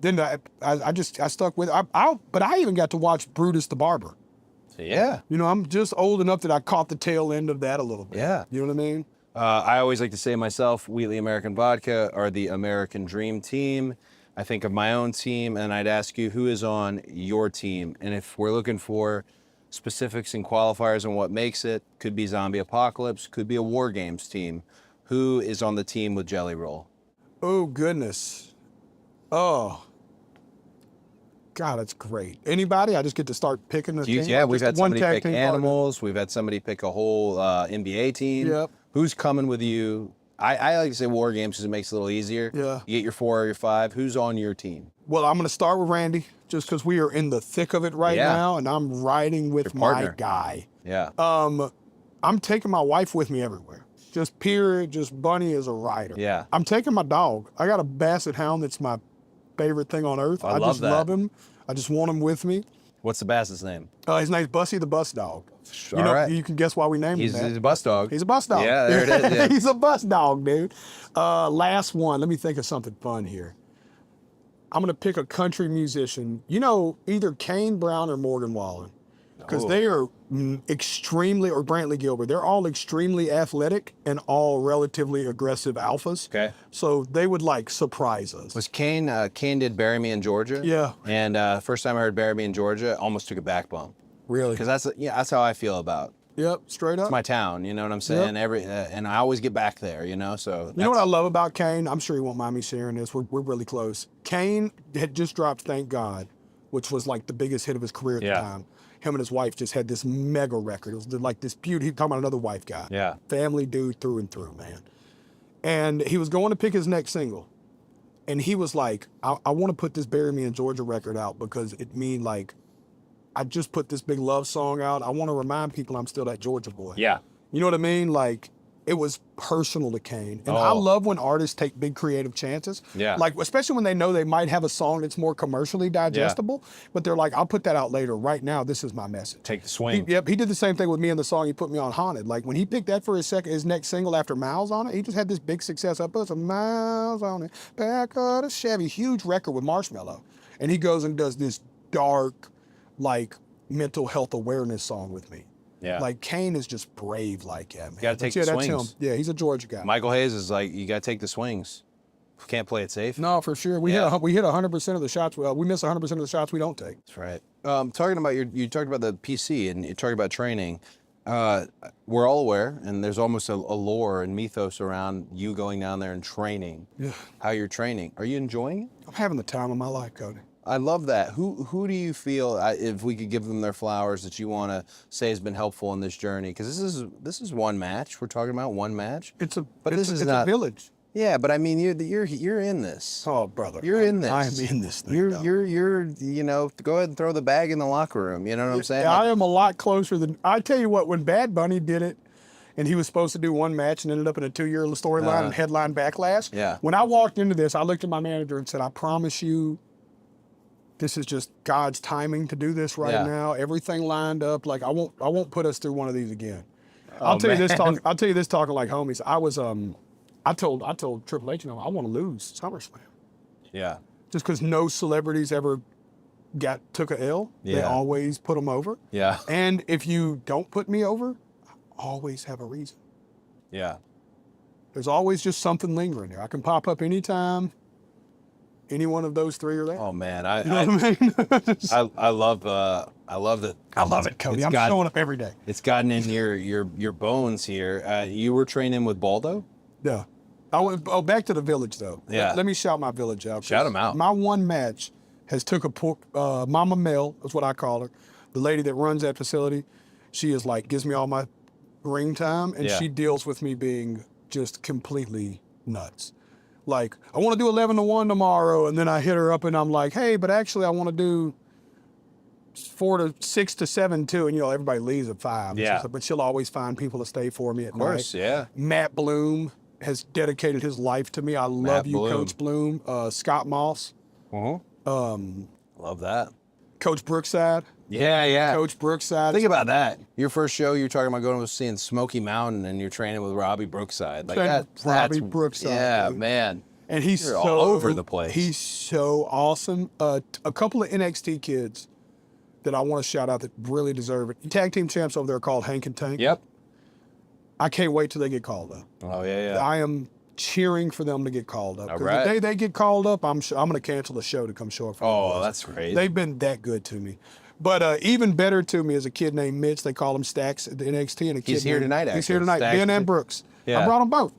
Speaker 2: then I stuck with it. But I even got to watch Brutus the Barber.
Speaker 1: Yeah.
Speaker 2: You know, I'm just old enough that I caught the tail end of that a little bit.
Speaker 1: Yeah.
Speaker 2: You know what I mean?
Speaker 1: I always like to say myself, Wheatley American Vodka are the American Dream Team. I think of my own team, and I'd ask you who is on your team. And if we're looking for specifics and qualifiers on what makes it, could be Zombie Apocalypse, could be a War Games team. Who is on the team with Jelly Roll?
Speaker 2: Oh, goodness. Oh. God, that's great. Anybody? I just get to start picking the team?
Speaker 1: Yeah,
Speaker 2: Or
Speaker 1: we've
Speaker 2: just
Speaker 1: had
Speaker 2: one
Speaker 1: somebody
Speaker 2: tag
Speaker 1: pick
Speaker 2: team partner?
Speaker 1: Animals. We've had somebody pick a whole NBA team.
Speaker 2: Yep.
Speaker 1: Who's coming with you? I like to say War Games because it makes it a little easier.
Speaker 2: Yeah.
Speaker 1: You get your 4 or your 5. Who's on your team?
Speaker 2: Well, I'm going to start with Randy just because we are in the thick of it right
Speaker 1: Yeah.
Speaker 2: now, and I'm riding with
Speaker 1: Your
Speaker 2: my
Speaker 1: partner.
Speaker 2: guy.
Speaker 1: Yeah.
Speaker 2: I'm taking my wife with me everywhere. Just period. Just Bunny is a rider.
Speaker 1: Yeah.
Speaker 2: I'm taking my dog. I got a Basset Hound that's my favorite thing on earth.
Speaker 1: I love
Speaker 2: just
Speaker 1: that.
Speaker 2: love him. I just want him with me.
Speaker 1: What's the Bassett's name?
Speaker 2: His name's Bussy the Bus Dog. You
Speaker 1: All
Speaker 2: know,
Speaker 1: right.
Speaker 2: you can guess why we named
Speaker 1: He's
Speaker 2: him that.
Speaker 1: a bus dog.
Speaker 2: He's a bus dog.
Speaker 1: Yeah, there it is. Yeah.
Speaker 2: He's a bus dog, dude. Last one. Let me think of something fun here. I'm gonna pick a country musician. You know, either Kane Brown or Morgan Wallen, because
Speaker 1: Oh.
Speaker 2: they are extremely, or Brantley Gilbert. They're all extremely athletic and all relatively aggressive alphas.
Speaker 1: Okay.
Speaker 2: So they would like surprise us.
Speaker 1: Was Kane? Kane did "Bury Me in Georgia."
Speaker 2: Yeah.
Speaker 1: And first time I heard "Bury Me in Georgia," almost took a back bump
Speaker 2: Really?
Speaker 1: because that's how I feel about
Speaker 2: Yep. Straight up.
Speaker 1: my town. You know what I'm saying? And I always get back there. You know, so
Speaker 2: You know what I love about Kane? I'm sure he won't mind me sharing this. We're really close. Kane had just dropped "Thank God," which was like the biggest hit of his career at
Speaker 1: Yeah.
Speaker 2: the time. Him and his wife just had this mega record. It was like this beauty. He's talking about another wife guy.
Speaker 1: Yeah.
Speaker 2: Family dude through and through, man. And he was going to pick his next single. And he was like, I want to put this "Bury Me in Georgia" record out because it mean like, I just put this big love song out. I want to remind people I'm still that Georgia boy.
Speaker 1: Yeah.
Speaker 2: You know what I mean? Like, it was personal to Kane. And I
Speaker 1: Oh.
Speaker 2: love when artists take big creative chances.
Speaker 1: Yeah.
Speaker 2: Like, especially when they know they might have a song that's more commercially digestible, but they're like, I'll put that out later. Right now, this is my message.
Speaker 1: Take the swing.
Speaker 2: Yep, he did the same thing with me in the song he put me on, Haunted. Like, when he picked that for his next single after Miles on it, he just had this big success. I put some miles on it, back of the Chevy, huge record with Marshmello. And he goes and does this dark, like, mental health awareness song with me.
Speaker 1: Yeah.
Speaker 2: Like, Kane is just brave like that, man.
Speaker 1: gotta take
Speaker 2: But
Speaker 1: the
Speaker 2: that's
Speaker 1: swings.
Speaker 2: him. Yeah, he's a Georgia guy.
Speaker 1: Michael Hayes is like, you got to take the swings. Can't play it safe.
Speaker 2: No, for sure. We
Speaker 1: Yeah.
Speaker 2: hit 100% of the shots. Well, we miss 100% of the shots we don't take.
Speaker 1: That's right. Talking about you talked about the PC and you talked about training. We're all aware, and there's almost a lore and mythos around you going down there and training.
Speaker 2: Yeah.
Speaker 1: How you're training. Are you enjoying it?
Speaker 2: I'm having the time of my life, Cody.
Speaker 1: I love that. Who do you feel, if we could give them their flowers, that you want to say has been helpful in this journey? Because this is one match. We're talking about one match.
Speaker 2: It's a
Speaker 1: But
Speaker 2: it's
Speaker 1: this
Speaker 2: a,
Speaker 1: is
Speaker 2: it's
Speaker 1: not-
Speaker 2: a village.
Speaker 1: Yeah, but I mean, you're in this.
Speaker 2: Oh, brother.
Speaker 1: You're in this.
Speaker 2: I am in this thing.
Speaker 1: You're
Speaker 2: dog.
Speaker 1: you're you know, go ahead and throw the bag in the locker room. You know what I'm saying?
Speaker 2: I am a lot closer than I tell you what. When Bad Bunny did it, and he was supposed to do one match and ended up in a 2-year storyline and headline Backlash.
Speaker 1: Yeah.
Speaker 2: When I walked into this, I looked at my manager and said, "I promise you, this is just God's timing to do this right
Speaker 1: Yeah.
Speaker 2: now. Everything lined up. Like I won't put us through one of these again."
Speaker 1: Oh,
Speaker 2: I'll tell you this
Speaker 1: man.
Speaker 2: talking like homies. I told Triple H, I want to lose SummerSlam.
Speaker 1: Yeah.
Speaker 2: Just because no celebrities ever took a L. They
Speaker 1: Yeah.
Speaker 2: always put them over.
Speaker 1: Yeah.
Speaker 2: And if you don't put me over, I always have a reason.
Speaker 1: Yeah.
Speaker 2: There's always just something lingering there. I can pop up anytime. Any one of those three are there.
Speaker 1: Oh man,
Speaker 2: You know what I mean?
Speaker 1: I love that.
Speaker 2: I love it, Cody.
Speaker 1: It's
Speaker 2: I'm
Speaker 1: got-
Speaker 2: showing up every day.
Speaker 1: It's gotten in your bones here. You were training with Baldo?
Speaker 2: Yeah. Back to the village though.
Speaker 1: Yeah.
Speaker 2: Let me shout my village out.
Speaker 1: Shout 'em out.
Speaker 2: My one match has took Mama Mel, that's what I call her, the lady that runs that facility. She is like, gives me all my ring time, and
Speaker 1: Yeah.
Speaker 2: she deals with me being just completely nuts. Like, I want to do 11 to 1 tomorrow. And then I hit her up and I'm like, hey, but actually I want to do 6 to 7 too. And, everybody leaves at 5.
Speaker 1: Yeah.
Speaker 2: But she'll always find people to stay for me at night.
Speaker 1: Of course, yeah.
Speaker 2: Matt Bloom has dedicated his life to me. I love
Speaker 1: Matt
Speaker 2: you,
Speaker 1: Bloom.
Speaker 2: Coach Bloom. Scott Moss.
Speaker 1: Love that.
Speaker 2: Coach Brookside.
Speaker 1: Yeah.
Speaker 2: Coach Brookside.
Speaker 1: Think about that. Your first show, you're talking about going to seeing Smoky Mountain, and you're training with Robbie Brookside. Like
Speaker 2: Training
Speaker 1: that.
Speaker 2: with Robbie
Speaker 1: That's,
Speaker 2: Brookside,
Speaker 1: Yeah,
Speaker 2: dude.
Speaker 1: man.
Speaker 2: And he's
Speaker 1: You're
Speaker 2: so
Speaker 1: all over the place.
Speaker 2: He's so awesome. A couple of NXT kids that I want to shout out that really deserve it. Tag team champs over there called Hank and Tank.
Speaker 1: Yep.
Speaker 2: I can't wait till they get called up.
Speaker 1: Oh yeah.
Speaker 2: I am cheering for them to get called up. 'Cause
Speaker 1: All right.
Speaker 2: the day they get called up, I'm going to cancel the show to come show up for
Speaker 1: Oh,
Speaker 2: them.
Speaker 1: that's great.
Speaker 2: They've been that good to me. But even better to me is a kid named Mitch. They call him Stacks at the NXT. And a kid
Speaker 1: He's here tonight,
Speaker 2: He's
Speaker 1: actually.
Speaker 2: here tonight.
Speaker 1: Stacks.
Speaker 2: Ben and Brooks.
Speaker 1: Yeah.
Speaker 2: I brought them both.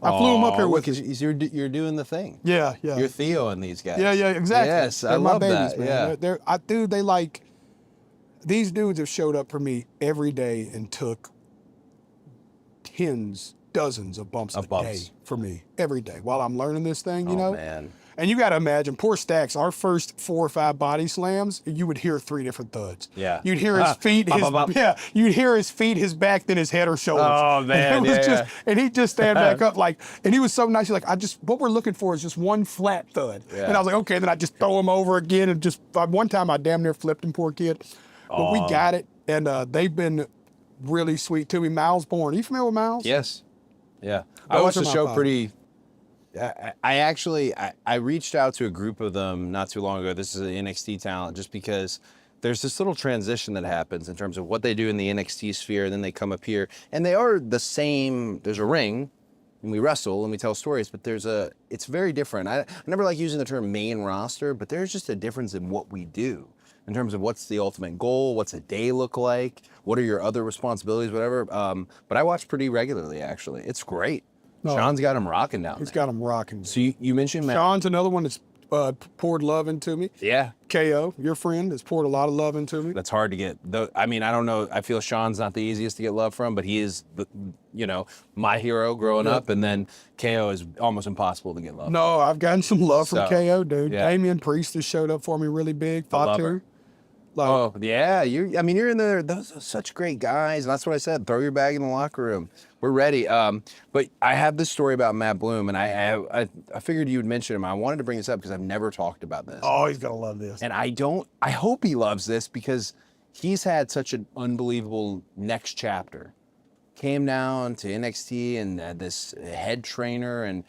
Speaker 2: I flew them up here with
Speaker 1: look,
Speaker 2: me.
Speaker 1: you're doing the thing.
Speaker 2: Yeah.
Speaker 1: You're Theo and these guys.
Speaker 2: Yeah, exactly.
Speaker 1: Yes,
Speaker 2: They're
Speaker 1: I
Speaker 2: my
Speaker 1: love
Speaker 2: babies,
Speaker 1: that.
Speaker 2: man.
Speaker 1: Yeah.
Speaker 2: They like, these dudes have showed up for me every day and took dozens of bumps a day for me every day while I'm learning this thing, you know?
Speaker 1: Man.
Speaker 2: And you got to imagine, poor Stacks, our first 4 or 5 body slams, you would hear 3 different thuds.
Speaker 1: Yeah.
Speaker 2: You'd hear his feet, you'd hear his feet, his back, then his head or shoulders.
Speaker 1: Oh, man,
Speaker 2: And it was and he'd just stand back up and he was so nice. He's like, what we're looking for is just one flat thud.
Speaker 1: Yeah.
Speaker 2: And I was like, okay, then I just throw him over again and one time I damn near flipped him, poor kid. But we got it, and they've been really sweet to me. Miles Bourne, are you familiar with Miles?
Speaker 1: Yes. Yeah. I
Speaker 2: Those
Speaker 1: watched
Speaker 2: are
Speaker 1: the
Speaker 2: my
Speaker 1: show
Speaker 2: five.
Speaker 1: pretty. I reached out to a group of them not too long ago. This is an NXT talent, just because there's this little transition that happens in terms of what they do in the NXT sphere, and then they come up here, and they are the same. There's a ring, and we wrestle and we tell stories, but it's very different. I never like using the term main roster, but there's just a difference in what we do in terms of what's the ultimate goal, what's a day look like, what are your other responsibilities, whatever. But I watch pretty regularly, actually. It's great.
Speaker 2: No.
Speaker 1: Sean's got him rocking down
Speaker 2: He's
Speaker 1: there.
Speaker 2: got him rocking.
Speaker 1: So you mentioned Matt.
Speaker 2: Sean's another one that's poured love into me.
Speaker 1: Yeah.
Speaker 2: KO, your friend, has poured a lot of love into me.
Speaker 1: That's hard to get. I don't know. I feel Sean's not the easiest to get love from, but he is, my hero growing up. And then KO is almost impossible to get love.
Speaker 2: No, I've gotten some love from
Speaker 1: So,
Speaker 2: KO, dude.
Speaker 1: yeah.
Speaker 2: Damian Priest has showed up for me really big.
Speaker 1: love
Speaker 2: Fatu.
Speaker 1: her.
Speaker 2: Like,
Speaker 1: Oh yeah, you're in there. Those are such great guys, and that's what I said. Throw your bag in the locker room. We're ready. But I have this story about Matt Bloom, and I figured you would mention him. I wanted to bring this up because I've never talked about this.
Speaker 2: oh, he's gonna love this.
Speaker 1: And I hope he loves this because he's had such an unbelievable next chapter. Came down to NXT and this head trainer and,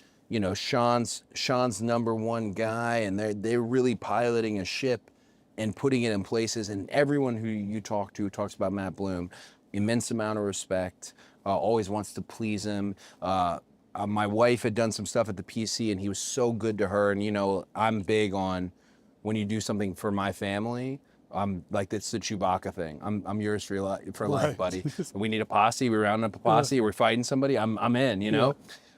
Speaker 1: Sean's number one guy, and they're really piloting a ship and putting it in places. And everyone who you talk to talks about Matt Bloom, immense amount of respect, always wants to please him. My wife had done some stuff at the PC and he was so good to her. And, I'm big on when you do something for my family, like it's the Chewbacca thing. I'm yours for life,
Speaker 2: Right.
Speaker 1: buddy. We need a posse. We round up a posse. We're fighting somebody. I'm in.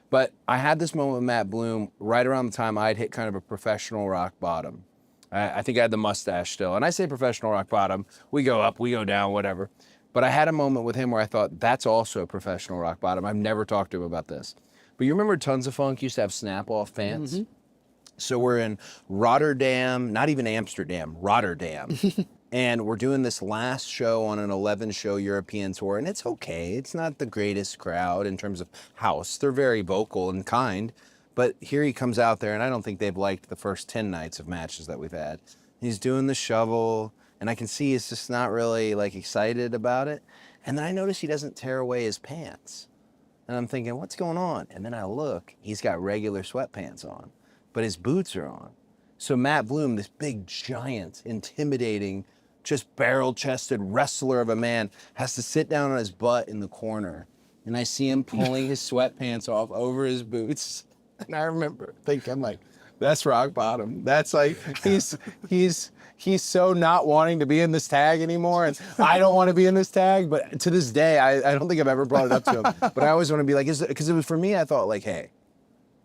Speaker 1: But I had this moment with Matt Bloom right around the time I'd hit kind of a professional rock bottom. I think I had the mustache still, and I say professional rock bottom. We go up, we go down, whatever. But I had a moment with him where I thought that's also a professional rock bottom. I've never talked to him about this. But you remember Tons of Funk used to have snap-off pants? Mm-hmm. So we're in Rotterdam, not even Amsterdam, Rotterdam. And we're doing this last show on an 11-show European tour, and it's okay. It's not the greatest crowd in terms of house. They're very vocal and kind. But here he comes out there, and I don't think they've liked the first 10 nights of matches that we've had. He's doing the shovel, and I can see he's just not really, excited about it. And then I notice he doesn't tear away his pants. And I'm thinking, what's going on? And then I look, he's got regular sweatpants on, but his boots are on. So Matt Bloom, this big, giant, intimidating, just barrel-chested wrestler of a man, has to sit down on his butt in the corner. And I see him pulling his sweatpants off over his boots. And I remember thinking, that's rock bottom. That's he's so not wanting to be in this tag anymore. And I don't want to be in this tag. But to this day, I don't think I've ever brought it up to him. But I always want to be because it was for me, I thought hey,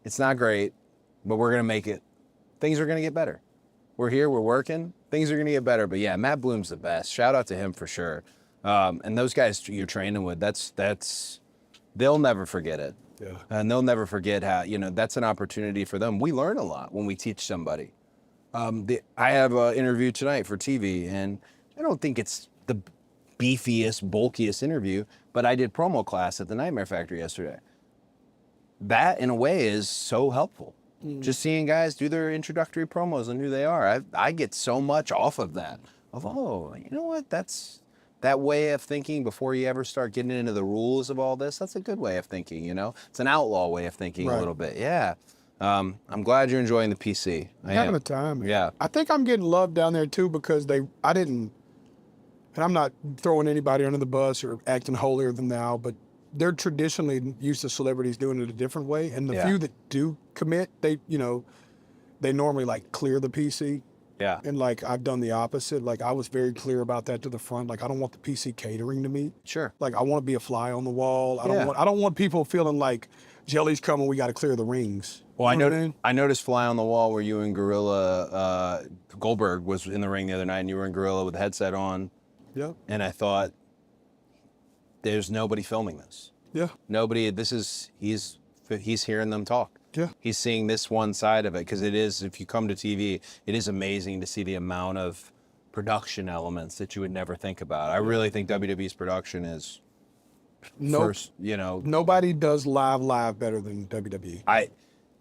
Speaker 1: it's not great, but we're going to make it. Things are going to get better. We're here, we're working. Things are going to get better. But yeah, Matt Bloom's the best. Shout out to him for sure. And those guys you're training with, they'll never forget it.
Speaker 2: Yeah.
Speaker 1: And they'll never forget how, that's an opportunity for them. We learn a lot when we teach somebody. I have an interview tonight for TV, and I don't think it's the beefiest, bulkiest interview, but I did promo class at the Nightmare Factory yesterday. That, in a way, is so helpful. Just seeing guys do their introductory promos and who they are. I get so much off of that. You know what? That way of thinking before you ever start getting into the rules of all this. That's a good way of thinking, It's an outlaw way of thinking a little bit. Yeah. I'm glad you're enjoying the PC.
Speaker 2: Having a time.
Speaker 1: Yeah.
Speaker 2: I think I'm getting love down there too because I didn't, and I'm not throwing anybody under the bus or acting holier than thou, but they're traditionally used to celebrities doing it a different way. And the few that do commit, they normally like clear the PC.
Speaker 1: Yeah.
Speaker 2: And like I've done the opposite. Like I was very clear about that to the front. Like I don't want the PC catering to me.
Speaker 1: Sure.
Speaker 2: Like I want to be a fly on the wall. I don't want people feeling like Jelly's coming, we got to clear the rings.
Speaker 1: Well,
Speaker 2: You know what I mean?
Speaker 1: I noticed Fly on the Wall where you and Gorilla Goldberg was in the ring the other night, and you were in Gorilla with the headset on.
Speaker 2: Yeah.
Speaker 1: And I thought, there's nobody filming this.
Speaker 2: Yeah.
Speaker 1: Nobody. He's hearing them talk.
Speaker 2: Yeah.
Speaker 1: He's seeing this one side of it because it is. If you come to TV, it is amazing to see the amount of production elements that you would never think about. I really think WWE's production is first.
Speaker 2: Nobody does live better than WWE.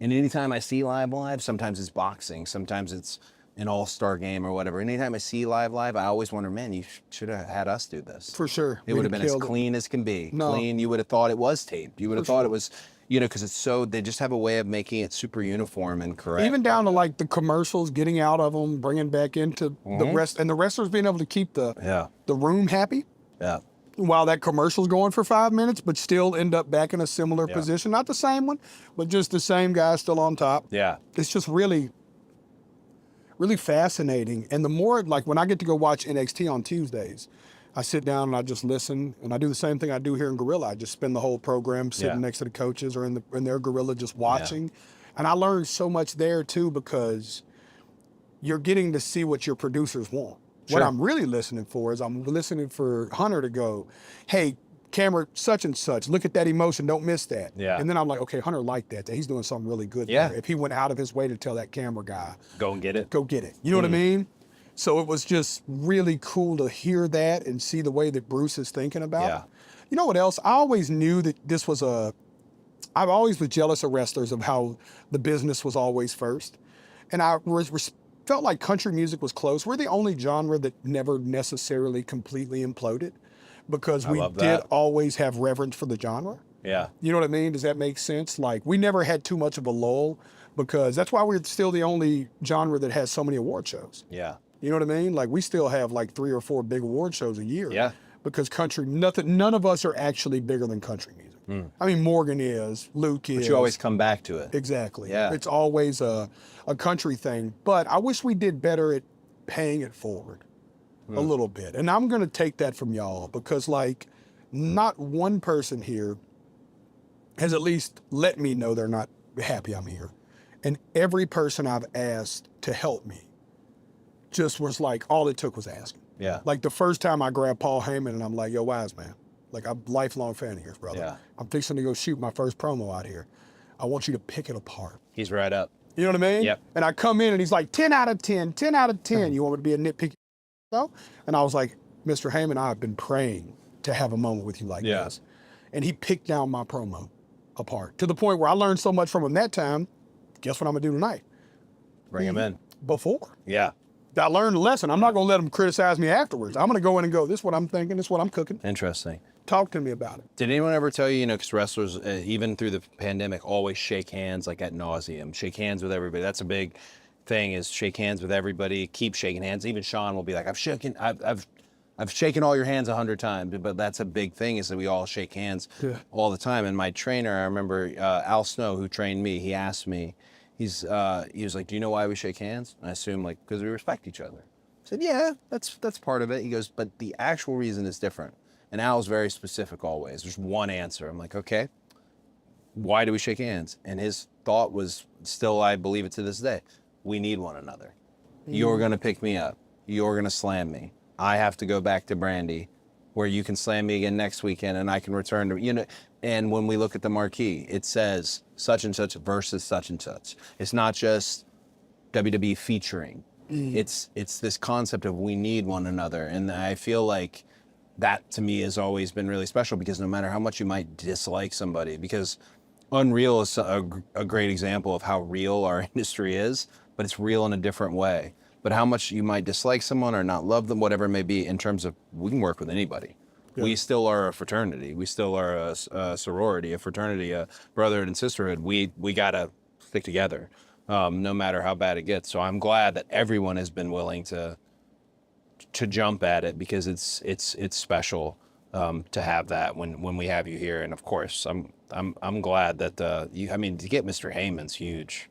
Speaker 1: And anytime I see live, sometimes it's boxing, sometimes it's an all-star game or whatever. Anytime I see live, I always wonder, man, you should have had us do this.
Speaker 2: For sure.
Speaker 1: It would have been as clean as can be.
Speaker 2: No.
Speaker 1: Clean, you would have thought it was taped. You would have thought it was, because it's they just have a way of making it super uniform and correct.
Speaker 2: Even down to like the commercials, getting out of them, bringing back into the rest, and the wrestlers being able to keep the room happy.
Speaker 1: Yeah.
Speaker 2: While that commercial's going for 5 minutes, but still end up back in a similar position. Not the same one, but just the same guy still on top.
Speaker 1: Yeah.
Speaker 2: It's just really, really fascinating. And the more, like when I get to go watch NXT on Tuesdays, I sit down and I just listen, and I do the same thing I do here in Gorilla. I just spend the whole program sitting next to the coaches or in their Gorilla just watching. And I learned so much there too because you're getting to see what your producers want.
Speaker 1: Sure.
Speaker 2: What I'm really listening for is I'm listening for Hunter to go, hey, camera such and such, look at that emotion, don't miss that.
Speaker 1: Yeah.
Speaker 2: And then I'm like, okay, Hunter liked that. He's doing something really good there. If he went out of his way to tell that camera guy,
Speaker 1: go and get it.
Speaker 2: go get it. You know what I mean? So it was just really cool to hear that and see the way that Bruce is thinking about it. You know what else? I always knew that this was I've always was jealous of wrestlers of how the business was always first. And I felt like country music was close. We're the only genre that never necessarily completely imploded because we did always have reverence for the genre.
Speaker 1: Yeah.
Speaker 2: You know what I mean? Does that make sense? Like we never had too much of a lull because that's why we're still the only genre that has so many award shows.
Speaker 1: Yeah.
Speaker 2: You know what I mean? Like we still have like 3 or 4 big award shows a year.
Speaker 1: Yeah.
Speaker 2: Because none of us are actually bigger than country music. I mean, Morgan is, Luke is.
Speaker 1: But you always come back to it.
Speaker 2: Exactly.
Speaker 1: Yeah.
Speaker 2: It's always a country thing. But I wish we did better at paying it forward a little bit. And I'm going to take that from y'all because like not one person here has at least let me know they're not happy I'm here. And every person I've asked to help me just was like, all it took was asking.
Speaker 1: Yeah.
Speaker 2: Like the first time I grabbed Paul Heyman and I'm like, yo, Wise man, like I'm a lifelong fan of yours, brother.
Speaker 1: Yeah.
Speaker 2: I'm fixing to go shoot my first promo out here. I want you to pick it apart.
Speaker 1: He's right up.
Speaker 2: You know what I mean?
Speaker 1: Yep.
Speaker 2: And I come in and he's like, 10 out of 10, 10 out of 10. You want me to be a nitpicky? And I was like, Mr. Heyman, I've been praying to have a moment with you like this. And he picked down my promo apart to the point where I learned so much from him that time. Guess what I'm gonna do tonight?
Speaker 1: Bring him in.
Speaker 2: Before.
Speaker 1: Yeah.
Speaker 2: I learned a lesson. I'm not gonna let him criticize me afterwards. I'm gonna go in and go, this is what I'm thinking, this is what I'm cooking.
Speaker 1: Interesting.
Speaker 2: Talk to me about it.
Speaker 1: Did anyone ever tell you, because wrestlers, even through the pandemic, always shake hands like at nauseum, shake hands with everybody. That's a big thing is shake hands with everybody, keep shaking hands. Even Sean will be like, I've shaken all your hands 100 times, but that's a big thing is that we all shake hands all the time. And my trainer, I remember Al Snow, who trained me, he asked me, he was like, do you know why we shake hands? And I assumed like, because we respect each other. I said, yeah, that's part of it. He goes, but the actual reason is different. And Al's very specific always. There's one answer. I'm like, okay, why do we shake hands? And his thought was still, I believe it to this day, we need one another. You're going to pick me up. You're going to slam me. I have to go back to Brandy. where you can slam me again next weekend and I can return to, you know, and when we look at the marquee, it says such and such versus such and such. It's not just WWE featuring. It's this concept of we need one another. And I feel like that to me has always been really special, because no matter how much you might dislike somebody, because Unreal is a great example of how real our industry is, but it's real in a different way. But how much you might dislike someone or not love them, whatever it may be, in terms of we can work with anybody. Yeah. We still are a fraternity. We still are a sorority, a fraternity, a brotherhood and sisterhood. We gotta stick together, no matter how bad it gets. So I'm glad that everyone has been willing to jump at it, because it's special to have that when we have you here. And of course, I'm glad that to get Mr. Heyman's huge.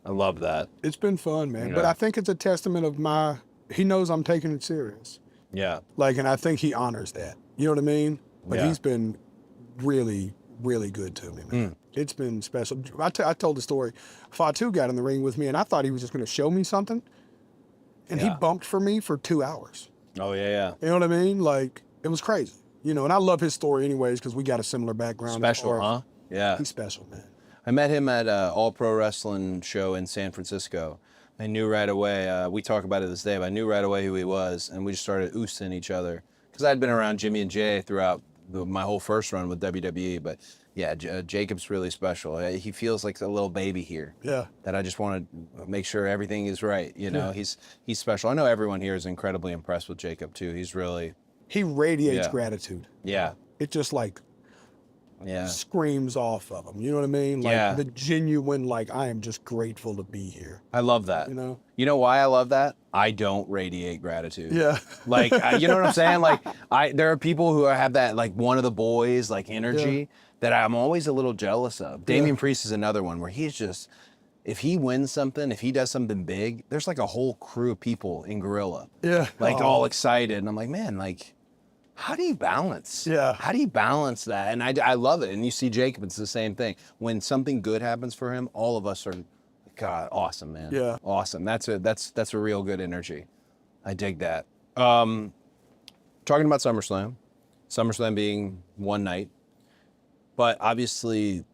Speaker 1: I love that.
Speaker 2: It's been fun, man.
Speaker 1: Yeah.
Speaker 2: But I think it's a testament of he knows I'm taking it serious.
Speaker 1: Yeah.
Speaker 2: Like, and I think he honors that. You know what I mean? But he's been really, really good to me, man. It's been special. I told the story. Fatu got in the ring with me, and I thought he was just going to show me something. And he bumped for me for 2 hours.
Speaker 1: Oh, yeah.
Speaker 2: You know what I mean? Like, it was crazy. You know, and I love his story anyways, because we got a similar background.
Speaker 1: Special, huh? Yeah.
Speaker 2: He's special, man.
Speaker 1: I met him at an All Pro Wrestling show in San Francisco. I knew right away, we talk about it this day, but I knew right away who he was, and we just started oosing each other. Because I'd been around Jimmy and Jay throughout my whole first run with WWE, but yeah, Jacob's really special. He feels like a little baby here.
Speaker 2: Yeah.
Speaker 1: That I just want to make sure everything is right. You know, he's special. I know everyone here is incredibly impressed with Jacob too.
Speaker 2: He radiates gratitude.
Speaker 1: Yeah.
Speaker 2: It just like screams off of him. You know what I mean? Like the genuine, like, I am just grateful to be here.
Speaker 1: I love that. You know why I love that? I don't radiate gratitude.
Speaker 2: Yeah.
Speaker 1: Like, you know what I'm saying? Like, there are people who have that, like, one of the boys, like, energy that I'm always a little jealous of. Damian Priest is another one where he's just, if he wins something, if he does something big, there's like a whole crew of people in Gorilla.
Speaker 2: Yeah.
Speaker 1: Like, all excited. And I'm like, man, like, how do you balance?
Speaker 2: Yeah.
Speaker 1: How do you balance that? And I love it. And you see Jacob, it's the same thing. When something good happens for him, all of us are, God, awesome, man.
Speaker 2: Yeah.
Speaker 1: Awesome. That's a real good energy. I dig that. Talking about SummerSlam being one night, but obviously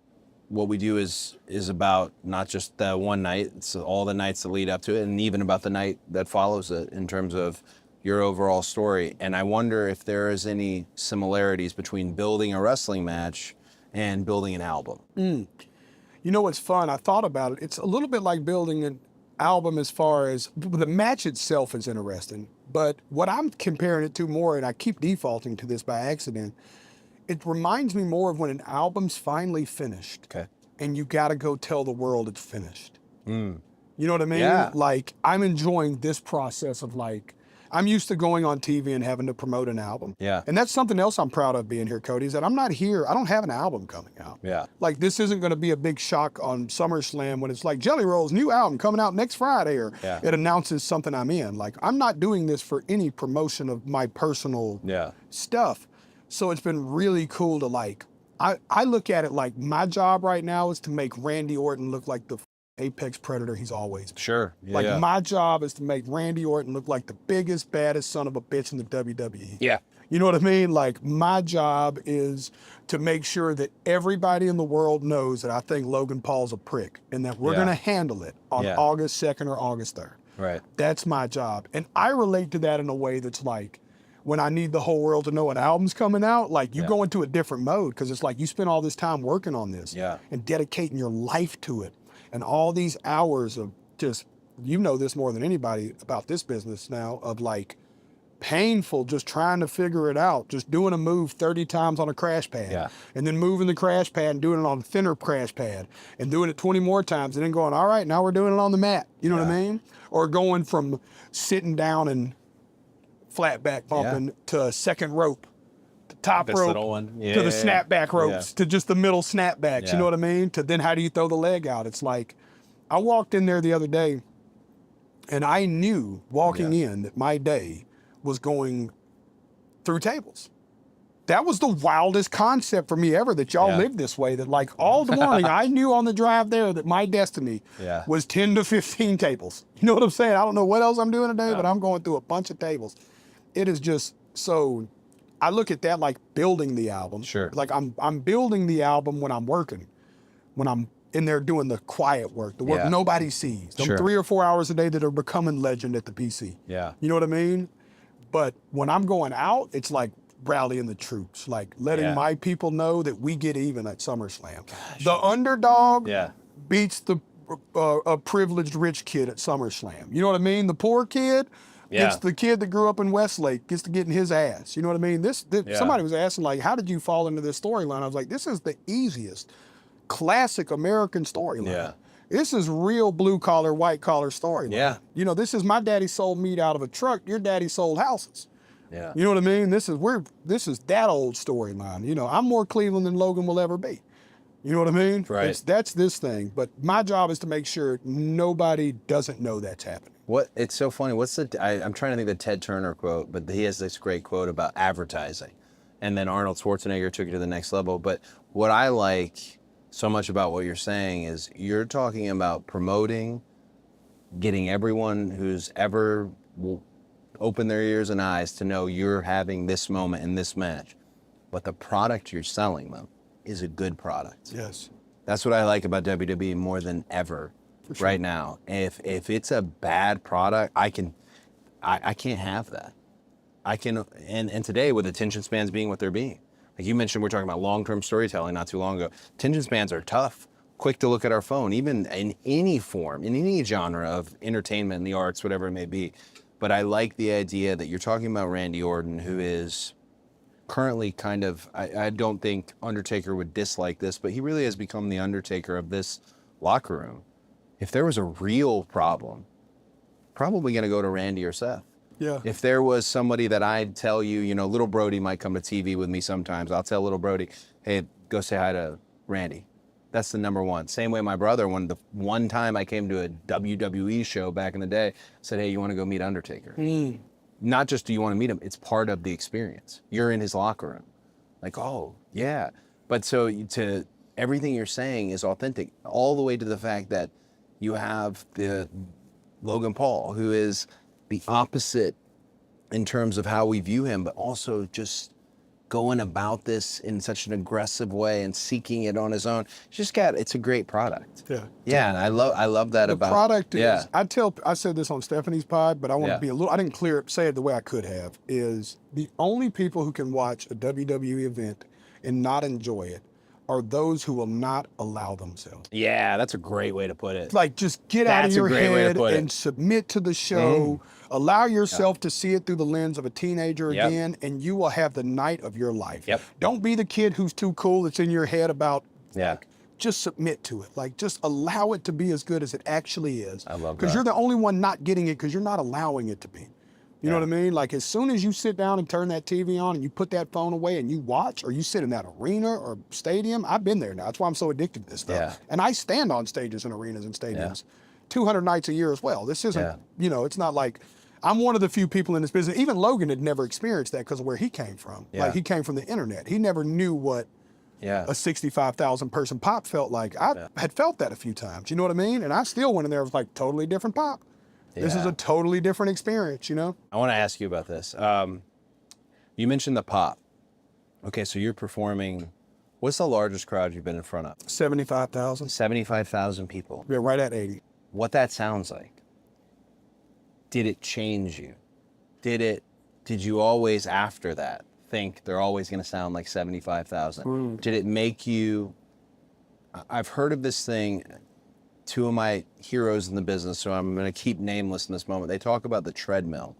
Speaker 1: what we do is about not just that one night, it's all the nights that lead up to it, and even about the night that follows it in terms of your overall story. And I wonder if there is any similarities between building a wrestling match and building an album.
Speaker 2: You know what's fun? I thought about it. It's a little bit like building an album as far as the match itself is interesting. But what I'm comparing it to more, and I keep defaulting to this by accident, it reminds me more of when an album's finally finished.
Speaker 1: Okay.
Speaker 2: And you got to go tell the world it's finished. You know what I mean?
Speaker 1: Yeah.
Speaker 2: Like, I'm enjoying this process of, like, I'm used to going on TV and having to promote an album.
Speaker 1: Yeah.
Speaker 2: And that's something else I'm proud of being here, Cody, is that I'm not here. I don't have an album coming out.
Speaker 1: Yeah.
Speaker 2: Like, this isn't going to be a big shock on SummerSlam when it's like Jelly Roll's new album coming out next Friday, or it announces something I'm in. Like, I'm not doing this for any promotion of my personal stuff. So it's been really cool to, like, I look at it like my job right now is to make Randy Orton look like the apex predator he's always been.
Speaker 1: Sure. Yeah,
Speaker 2: my job is to make Randy Orton look like the biggest, baddest son of a bitch in the WWE.
Speaker 1: Yeah.
Speaker 2: You know what I mean? Like, my job is to make sure that everybody in the world knows that I think Logan Paul's a prick, and that we're going to handle it on August 2nd or August 3rd.
Speaker 1: Right.
Speaker 2: That's my job. And I relate to that in a way that's like, when I need the whole world to know an album's coming out, like, you go into a different mode, because it's like you spend all this time working on this and dedicating your life to it. And all these hours of just, you know this more than anybody about this business now, of like painful, just trying to figure it out, just doing a move 30 times on a crash pad, and then moving the crash pad and doing it on a thinner crash pad, and doing it 20 more times, and then going, all right, now we're doing it on the mat. You know what I mean? Or going from sitting down and flat back bumping to a second rope, the top
Speaker 1: This
Speaker 2: rope,
Speaker 1: little one.
Speaker 2: to the snapback ropes, to just the middle snapbacks, you know what I mean? To then how do you throw the leg out? It's like, I walked in there the other day, and I knew walking in that my day was going through tables. That was the wildest concept for me ever, that y'all live this way, that like all the morning I knew on the drive there that my destiny was 10 to 15 tables. You know what I'm saying? I don't know what else I'm doing today, but I'm going through a bunch of tables. It is just so I look at that like building the album.
Speaker 1: Sure.
Speaker 2: Like I'm building the album when I'm working, when I'm in there doing the quiet work, the work nobody sees. Them
Speaker 1: Sure.
Speaker 2: 3 or 4 hours a day that are becoming legend at the PC.
Speaker 1: Yeah.
Speaker 2: You know what I mean? But when I'm going out, it's like rallying the troops, like letting my people know that we get even at SummerSlam. The underdog beats the a privileged rich kid at SummerSlam. You know what I mean? The poor kid gets the kid that grew up in Westlake gets to get in his ass. You know what I mean? Somebody was asking like, how did you fall into this storyline? I was like, this is the easiest classic American storyline.
Speaker 1: Yeah.
Speaker 2: This is real blue collar, white collar storyline.
Speaker 1: Yeah.
Speaker 2: You know, this is my daddy sold meat out of a truck. Your daddy sold houses.
Speaker 1: Yeah.
Speaker 2: You know what I mean? This is that old storyline. You know, I'm more Cleveland than Logan will ever be. You know what I mean?
Speaker 1: Right.
Speaker 2: That's this thing. But my job is to make sure nobody doesn't know that's happening.
Speaker 1: It's so funny. I'm trying to think of the Ted Turner quote, but he has this great quote about advertising. And then Arnold Schwarzenegger took it to the next level. But what I like so much about what you're saying is you're talking about promoting, getting everyone who's ever opened their ears and eyes to know you're having this moment in this match. But the product you're selling them is a good product.
Speaker 2: Yes.
Speaker 1: That's what I like about WWE more than ever right now. If it's a bad product, I can't have that. And today with attention spans being what they're being. Like you mentioned, we're talking about long-term storytelling not too long ago. Attention spans are tough, quick to look at our phone, even in any form, in any genre of entertainment, in the arts, whatever it may be. But I like the idea that you're talking about Randy Orton, who is currently kind of, I don't think Undertaker would dislike this, but he really has become the Undertaker of this locker room. If there was a real problem, probably going to go to Randy or Seth.
Speaker 2: Yeah.
Speaker 1: If there was somebody that I'd tell you, you know, little Brody might come to TV with me sometimes. I'll tell little Brody, hey, go say hi to Randy. That's the number one. Same way my brother, the one time I came to a WWE show back in the day, said, hey, you want to go meet Undertaker? Not just do you want to meet him, it's part of the experience. You're in his locker room. Like, oh, yeah. But so to everything you're saying is authentic, all the way to the fact that you have the Logan Paul, who is the opposite in terms of how we view him, but also just going about this in such an aggressive way and seeking it on his own. It's a great product.
Speaker 2: Yeah.
Speaker 1: Yeah, and I love that about
Speaker 2: the product is, I said this on Stephanie's pod, but I want to be I didn't say it the way I could have, is the only people who can watch a WWE event and not enjoy it are those who will not allow themselves.
Speaker 1: Yeah, that's a great way to put it.
Speaker 2: Like, just get out of your head and submit to the show. Allow yourself to see it through the lens of a teenager again, and you will have the night of your life. Don't be the kid who's too cool that's in your head about, just submit to it. Like, just allow it to be as good as it actually is.
Speaker 1: I love that.
Speaker 2: Because you're the only one not getting it because you're not allowing it to be. You know what I mean? Like, as soon as you sit down and turn that TV on and you put that phone away and you watch, or you sit in that arena or stadium, I've been there now. That's why I'm so addicted to this stuff.
Speaker 1: Yeah.
Speaker 2: And I stand on stages and arenas and stadiums 200 nights a year as well. This isn't, you know, it's not like, I'm one of the few people in this business. Even Logan had never experienced that because of where he came from. Like, he came from the internet. He never knew what a 65,000 person pop felt like. I had felt that a few times, you know what I mean? And I still went in there with like totally different pop. This is a totally different experience, you know?
Speaker 1: I want to ask you about this. You mentioned the pop. Okay, so you're performing, what's the largest crowd you've been in front of?
Speaker 2: 75,000.
Speaker 1: 75,000 people.
Speaker 2: Yeah, right at 80.
Speaker 1: What that sounds like. Did it change you? Did you always after that think they're always going to sound like 75,000? Did it make you, I've heard of this thing, two of my heroes in the business, so I'm going to keep nameless in this moment. They talk about the treadmill.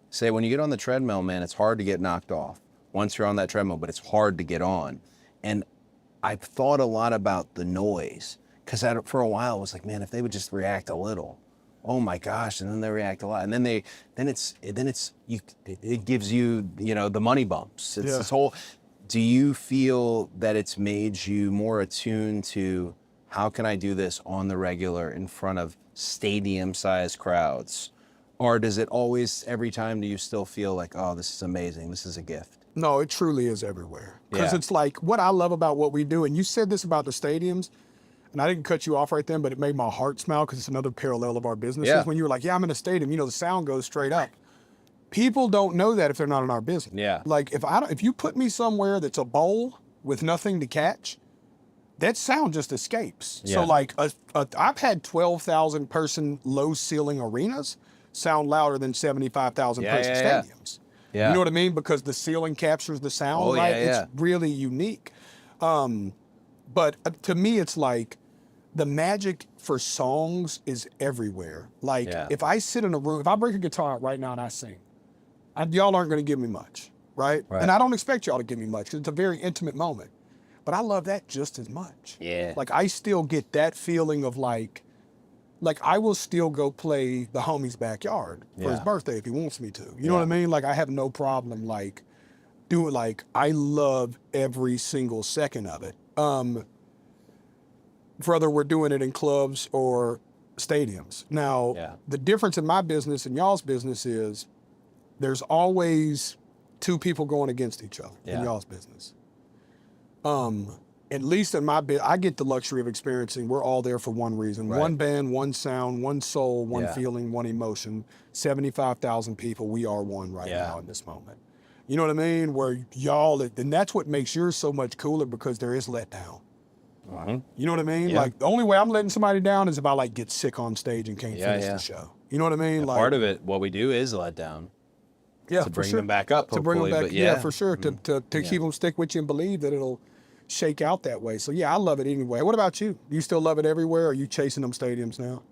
Speaker 1: Say when you get on the treadmill, man, it's hard to get knocked off once you're on that treadmill, but it's hard to get on. And I've thought a lot about the noise because for a while I was like, man, if they would just react a little, oh my gosh, and then they react a lot, and then it gives you, you know, the money bumps. It's this whole. Do you feel that it's made you more attuned to how can I do this on the regular in front of stadium-sized crowds? Or does it always, every time, do you still feel like, oh, this is amazing, this is a gift?
Speaker 2: No, it truly is everywhere. Because it's like, what I love about what we do, and you said this about the stadiums, and I didn't cut you off right then, but it made my heart smile because it's another parallel of our businesses. When you were like, yeah, I'm in a stadium, you know, the sound goes straight up. People don't know that if they're not in our business.
Speaker 1: Yeah.
Speaker 2: Like if you put me somewhere that's a bowl with nothing to catch, that sound just escapes.
Speaker 1: Yeah.
Speaker 2: So like I've had 12,000 person low ceiling arenas sound louder than 75,000 person stadiums.
Speaker 1: Yeah.
Speaker 2: You know what I mean? Because the ceiling captures the sound,
Speaker 1: Oh,
Speaker 2: right?
Speaker 1: yeah.
Speaker 2: It's really unique. But to me, it's like the magic for songs is everywhere. Like if I sit in a room, if I break a guitar out right now and I sing, y'all aren't going to give me much, right? And I don't expect y'all to give me much because it's a very intimate moment. But I love that just as much.
Speaker 1: Yeah.
Speaker 2: Like I still get that feeling of like I will still go play the homie's backyard for his birthday if he wants me to. You know what I mean? Like I have no problem like doing, like I love every single second of it. Whether we're doing it in clubs or stadiums. Now, the difference in my business and y'all's business is there's always two people going against each other in y'all's business. At least in my bit, I get the luxury of experiencing, we're all there for one reason. One band, one sound, one soul, one feeling, one emotion. 75,000 people, we are one right now in this moment. You know what I mean? Where y'all, and that's what makes yours so much cooler because there is letdown. You know what I mean? Like the only way I'm letting somebody down is if I like get sick on stage and can't finish the show. You know what I mean? Like
Speaker 1: part of it, what we do is let down.
Speaker 2: Yeah,
Speaker 1: to bring them back up,
Speaker 2: to bring them back.
Speaker 1: but
Speaker 2: Yeah, for sure. To keep them stick with you and believe that it'll shake out that way. So yeah, I love it anyway. What about you? You still love it everywhere? Or are you chasing them stadiums now?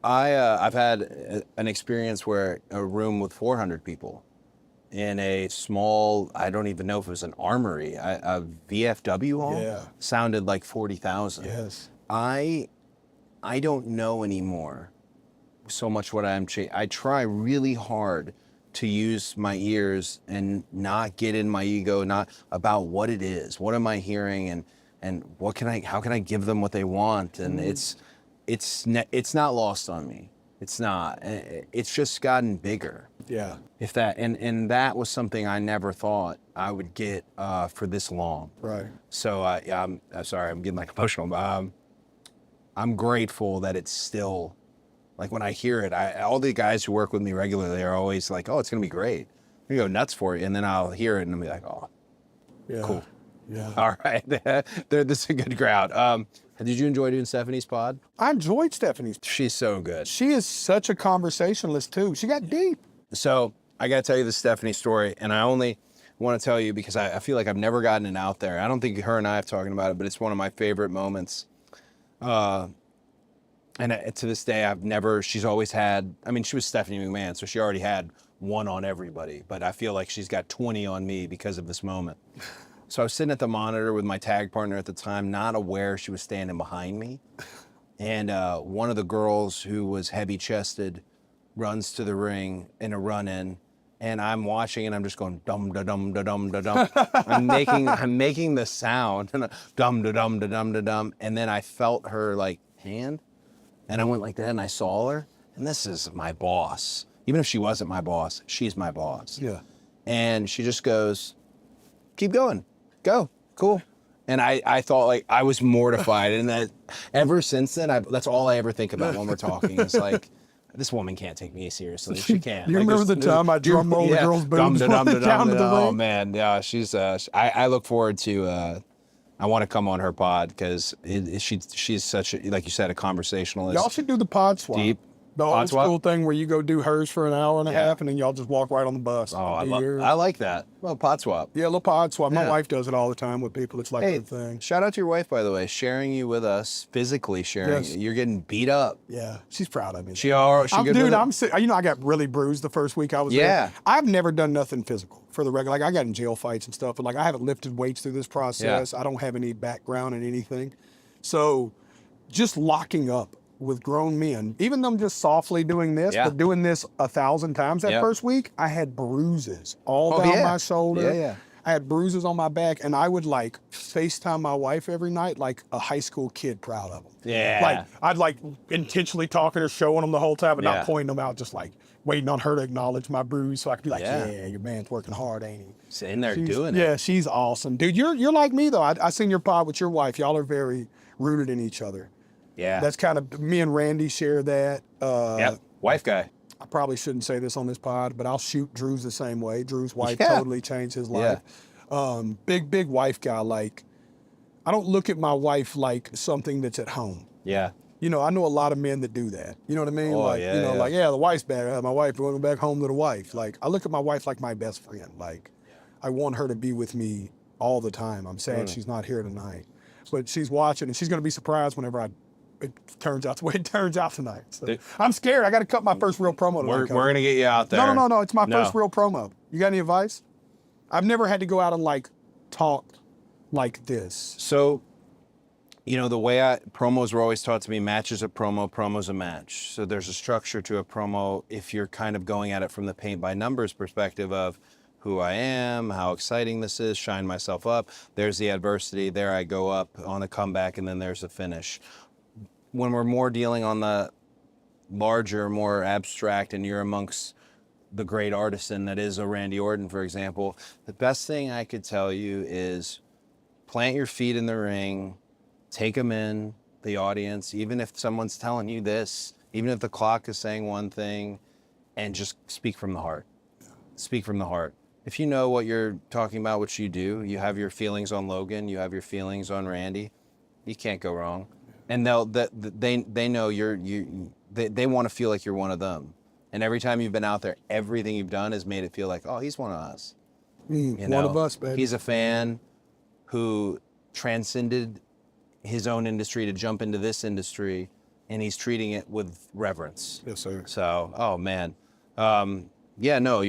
Speaker 1: I've had an experience where a room with 400 people in a small, I don't even know if it was an armory, a VFW hall, sounded like 40,000.
Speaker 2: Yes.
Speaker 1: I don't know anymore so much what I try really hard to use my ears and not get in my ego, not about what it is, what am I hearing, and how can I give them what they want, and it's not lost on me. It's not. It's just gotten bigger.
Speaker 2: Yeah.
Speaker 1: If that and that was something I never thought I would get for this long.
Speaker 2: Right.
Speaker 1: So I'm sorry, I'm getting like emotional. I'm grateful that it's still, like when I hear it, all the guys who work with me regularly are always like, "Oh, it's gonna be great. We go nuts for you," and then I'll hear it and I'll be like, "Oh, cool.
Speaker 2: Yeah.
Speaker 1: All right, this is a good crowd." Did you enjoy doing Stephanie's pod?
Speaker 2: I enjoyed Stephanie's.
Speaker 1: She's so good.
Speaker 2: She is such a conversationalist too. She got deep.
Speaker 1: So I got to tell you the Stephanie story, and I only want to tell you because I feel like I've never gotten it out there. I don't think her and I have talking about it, but it's one of my favorite moments. And to this day, she's always had, I mean, she was Stephanie McMahon, so she already had one on everybody, but I feel like she's got 20 on me because of this moment. So I was sitting at the monitor with my tag partner at the time, not aware she was standing behind me. And one of the girls who was heavy-chested runs to the ring in a run-in, and I'm watching and I'm just going dum da dum da dum da dum. I'm making the sound and dum da dum da dum da dum, and then I felt her like hand, and I went like that, and I saw her, and this is my boss. Even if she wasn't my boss, she's my boss.
Speaker 2: Yeah.
Speaker 1: And she just goes, "Keep going, go, cool." And I thought, like, I was mortified, and that ever since then, that's all I ever think about when we're talking. It's like, this woman can't take me seriously. She can't.
Speaker 2: You remember the time I drum rolled the girl's boobs down to the
Speaker 1: Oh
Speaker 2: ring?
Speaker 1: man, yeah, she's. I look forward to. I want to come on her pod because she's such a, like you said, a conversationalist.
Speaker 2: Y'all should do the pod swap.
Speaker 1: Deep.
Speaker 2: The old school thing where you go do hers for an hour and a half, and then y'all just walk right on the bus.
Speaker 1: Oh, I like that. Well, pod swap.
Speaker 2: Yeah, a little pod swap. My
Speaker 1: Yeah.
Speaker 2: wife does it all the time with people. It's like
Speaker 1: Hey,
Speaker 2: a thing.
Speaker 1: shout out to your wife, by the way, sharing you with us, physically sharing.
Speaker 2: Yes.
Speaker 1: You're getting beat up.
Speaker 2: Yeah, she's proud of me.
Speaker 1: She good
Speaker 2: Dude,
Speaker 1: with it?
Speaker 2: I'm sick. You know, I got really bruised the first week I was there. I've never done nothing physical for the record. Like, I got in jail fights and stuff, but like, I haven't lifted weights through this process. I don't have any background in anything. So just locking up with grown men, even them just softly doing this, but doing this 1,000 times that first week, I had bruises all down my shoulder.
Speaker 1: Yeah.
Speaker 2: I had bruises on my back, and I would like FaceTime my wife every night like a high school kid proud of them.
Speaker 1: Yeah.
Speaker 2: Like, I'd like intentionally talking or showing them the whole time, but not pointing them out, just like waiting on her to acknowledge my bruise so I could be like, yeah, your man's working hard, ain't he?
Speaker 1: Sitting there doing it.
Speaker 2: Yeah, she's awesome. Dude, you're like me, though. I seen your pod with your wife. Y'all are very rooted in each other.
Speaker 1: Yeah.
Speaker 2: That's kind of, me and Randy share that.
Speaker 1: Wife guy.
Speaker 2: I probably shouldn't say this on this pod, but I'll shoot Drew's the same way. Drew's wife
Speaker 1: Yeah.
Speaker 2: totally changed his life. Big wife guy. Like, I don't look at my wife like something that's at home.
Speaker 1: Yeah.
Speaker 2: You know, I know a lot of men that do that. You know what I mean?
Speaker 1: Oh,
Speaker 2: like,
Speaker 1: yeah,
Speaker 2: you know,
Speaker 1: yeah.
Speaker 2: like, the wife's back. My wife going back home to the wife. Like, I look at my wife like my best friend. Like, I want her to be with me all the time. I'm sad she's not here tonight, but she's watching and she's going to be surprised whenever it turns out the way it turns out tonight. So I'm scared. I got to cut my first real promo tonight.
Speaker 1: We're going to get you out there.
Speaker 2: No. It's my first real promo. You got any advice? I've never had to go out and like talk like this.
Speaker 1: So, you know, the way promos were always taught to me, match is a promo, promo's a match. So there's a structure to a promo if you're kind of going at it from the paint by numbers perspective of who I am, how exciting this is, shine myself up. There's the adversity, there I go up on a comeback, and then there's a finish. When we're more dealing on the larger, more abstract, and you're amongst the great artisan that is a Randy Orton, for example, the best thing I could tell you is plant your feet in the ring, take them in, the audience, even if someone's telling you this, even if the clock is saying one thing, and just speak from the heart. Speak from the heart. If you know what you're talking about, which you do, you have your feelings on Logan, you have your feelings on Randy, you can't go wrong. And they know they want to feel like you're one of them. And every time you've been out there, everything you've done has made it feel like, oh, he's one of us.
Speaker 2: One of us, baby.
Speaker 1: He's a fan who transcended his own industry to jump into this industry, and he's treating it with reverence.
Speaker 2: Yes, sir.
Speaker 1: So, oh man, yeah, no,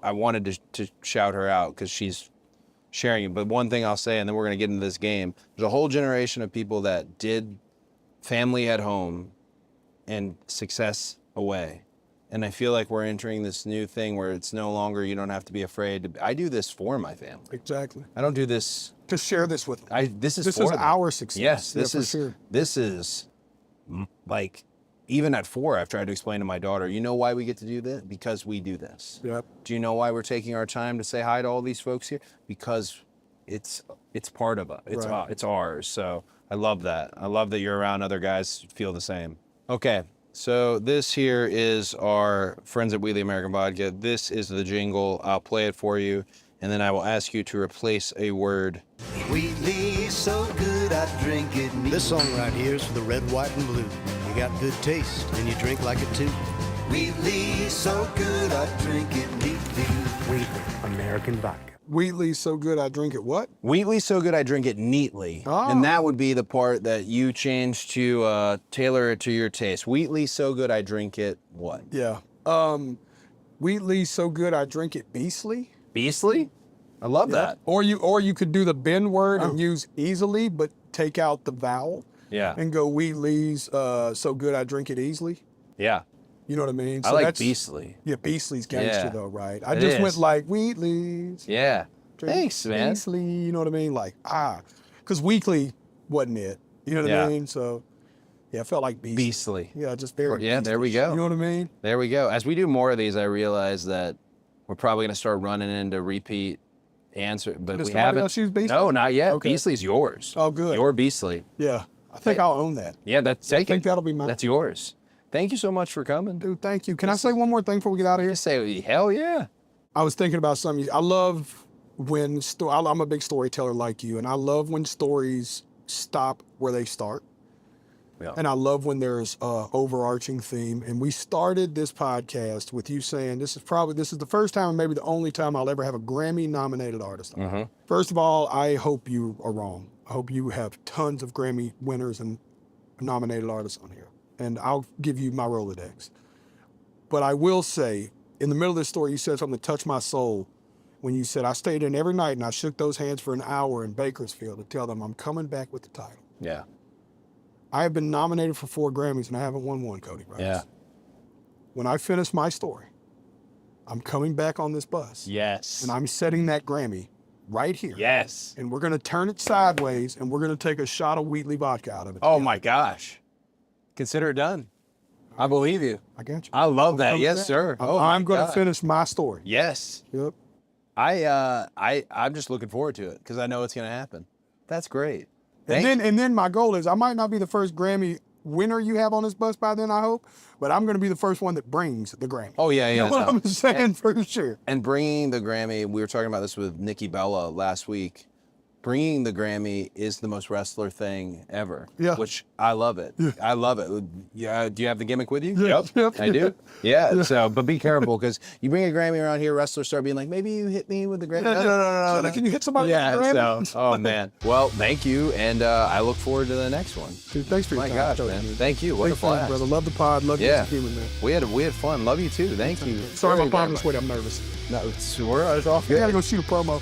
Speaker 1: I wanted to shout her out because she's sharing it. But one thing I'll say, and then we're gonna get into this game. There's a whole generation of people that did family at home and success away. And I feel like we're entering this new thing where it's no longer, you don't have to be afraid. I do this for my family.
Speaker 2: Exactly.
Speaker 1: I don't do this.
Speaker 2: To share this with them.
Speaker 1: This is
Speaker 2: this our success.
Speaker 1: Yes,
Speaker 2: Sure.
Speaker 1: This is like, even at 4, I've tried to explain to my daughter, you know why we get to do this? Because we do this.
Speaker 2: Yep.
Speaker 1: Do you know why we're taking our time to say hi to all these folks here? Because it's part of us. It's ours. So I love that. I love that you're around other guys who feel the same. Okay. So this here is our friends at Wheatley American Vodka. This is the jingle. I'll play it for you, and then I will ask you to replace a word.
Speaker 4: Wheatley, so good I drink it neat. This song right here is for the red, white, and blue. You got good taste, and you drink like it too. Wheatley, so good I drink it neatly. Wheatley American Vodka.
Speaker 2: Wheatley, so good I drink it what?
Speaker 1: Wheatley, so good I drink it neatly.
Speaker 2: Oh.
Speaker 1: And that would be the part that you change to tailor it to your taste. Wheatley, so good I drink it what?
Speaker 2: Yeah. Wheatley, so good I drink it beastly.
Speaker 1: Beastly? I love that.
Speaker 2: Or you could do the Ben word and use easily, but take out the vowel.
Speaker 1: Yeah.
Speaker 2: And go Wheatley's, so good I drink it easily.
Speaker 1: Yeah.
Speaker 2: You know what I mean?
Speaker 1: I
Speaker 2: So
Speaker 1: like
Speaker 2: that's,
Speaker 1: beastly.
Speaker 2: Yeah, beastly's gangster
Speaker 1: Yeah.
Speaker 2: though, right? I
Speaker 1: It
Speaker 2: just
Speaker 1: is.
Speaker 2: went like Wheatley's.
Speaker 1: Yeah.
Speaker 2: Drink
Speaker 1: Thanks, man.
Speaker 2: Beastly, you know what I mean? Like, because weekly wasn't it. You know what
Speaker 1: Yeah.
Speaker 2: I mean? So, yeah, I felt like beastly.
Speaker 1: Beastly.
Speaker 2: Yeah, just very
Speaker 1: Yeah, there we go.
Speaker 2: You know what I mean?
Speaker 1: There we go. As we do more of these, I realize that we're probably going to start running into repeat answer, but
Speaker 2: Does
Speaker 1: we
Speaker 2: somebody
Speaker 1: haven't.
Speaker 2: else use Beastly?
Speaker 1: No, not yet.
Speaker 2: Okay.
Speaker 1: Beastly's yours.
Speaker 2: Oh, good.
Speaker 1: Your Beastly.
Speaker 2: Yeah. I think I'll own that.
Speaker 1: Yeah, that's.
Speaker 2: I think that'll be mine.
Speaker 1: That's yours. Thank you so much for coming.
Speaker 2: Dude, thank you. Can I say one more thing before we get out of here?
Speaker 1: Just say hell yeah.
Speaker 2: I was thinking about something. I love when I'm a big storyteller like you, and I love when stories stop where they start.
Speaker 1: Yeah.
Speaker 2: And I love when there's a overarching theme. And we started this podcast with you saying this is the first time and maybe the only time I'll ever have a Grammy-nominated artist on.
Speaker 1: Mm-hmm.
Speaker 2: First of all, I hope you are wrong. I hope you have tons of Grammy winners and nominated artists on here. And I'll give you my Rolodex. But I will say, in the middle of this story, you said something that touched my soul when you said, I stayed in every night and I shook those hands for an hour in Bakersfield to tell them I'm coming back with the title.
Speaker 1: Yeah.
Speaker 2: I have been nominated for 4 Grammys and I haven't won one, Cody Rhodes.
Speaker 1: Yeah.
Speaker 2: When I finish my story, I'm coming back on this bus.
Speaker 1: Yes.
Speaker 2: And I'm setting that Grammy right here.
Speaker 1: Yes.
Speaker 2: And we're going to turn it sideways and we're going to take a shot of Wheatley vodka out of it.
Speaker 1: Oh my gosh. Consider it done. I believe you.
Speaker 2: I got you.
Speaker 1: I love that.
Speaker 2: Coming
Speaker 1: Yes,
Speaker 2: back.
Speaker 1: sir. Oh,
Speaker 2: I'm
Speaker 1: my
Speaker 2: going to
Speaker 1: God.
Speaker 2: finish my story.
Speaker 1: Yes.
Speaker 2: Yep.
Speaker 1: I'm just looking forward to it because I know it's going to happen. That's great.
Speaker 2: And then my goal is I might not be the first Grammy winner you have on this bus by then, I hope. But I'm going to be the first one that brings the Grammy.
Speaker 1: Oh, yeah, yeah.
Speaker 2: You know what I'm saying? For sure.
Speaker 1: And bringing the Grammy, we were talking about this with Nikki Bella last week. Bringing the Grammy is the most wrestler thing ever.
Speaker 2: Yeah.
Speaker 1: Which I love it. Yeah. I love it. Yeah. Do you have the gimmick with you?
Speaker 2: Yep.
Speaker 1: I do. Yeah. So, but be careful because you bring a Grammy around here, wrestlers start being like, maybe you hit me with the Grammy.
Speaker 2: No. Can you hit somebody with the Grammy?
Speaker 1: So, oh man. Well, thank you, and I look forward to the next one.
Speaker 2: Dude, thanks for your
Speaker 1: My
Speaker 2: time.
Speaker 1: gosh, man. Thank you. What a blast,
Speaker 2: brother. Love the pod. Love you as a human, man.
Speaker 1: We had fun. Love you too. Thank you.
Speaker 2: Sorry, my
Speaker 1: very
Speaker 2: palms
Speaker 1: much.
Speaker 2: sweaty. I'm nervous.
Speaker 1: No, it's all good.
Speaker 2: I gotta go shoot a promo.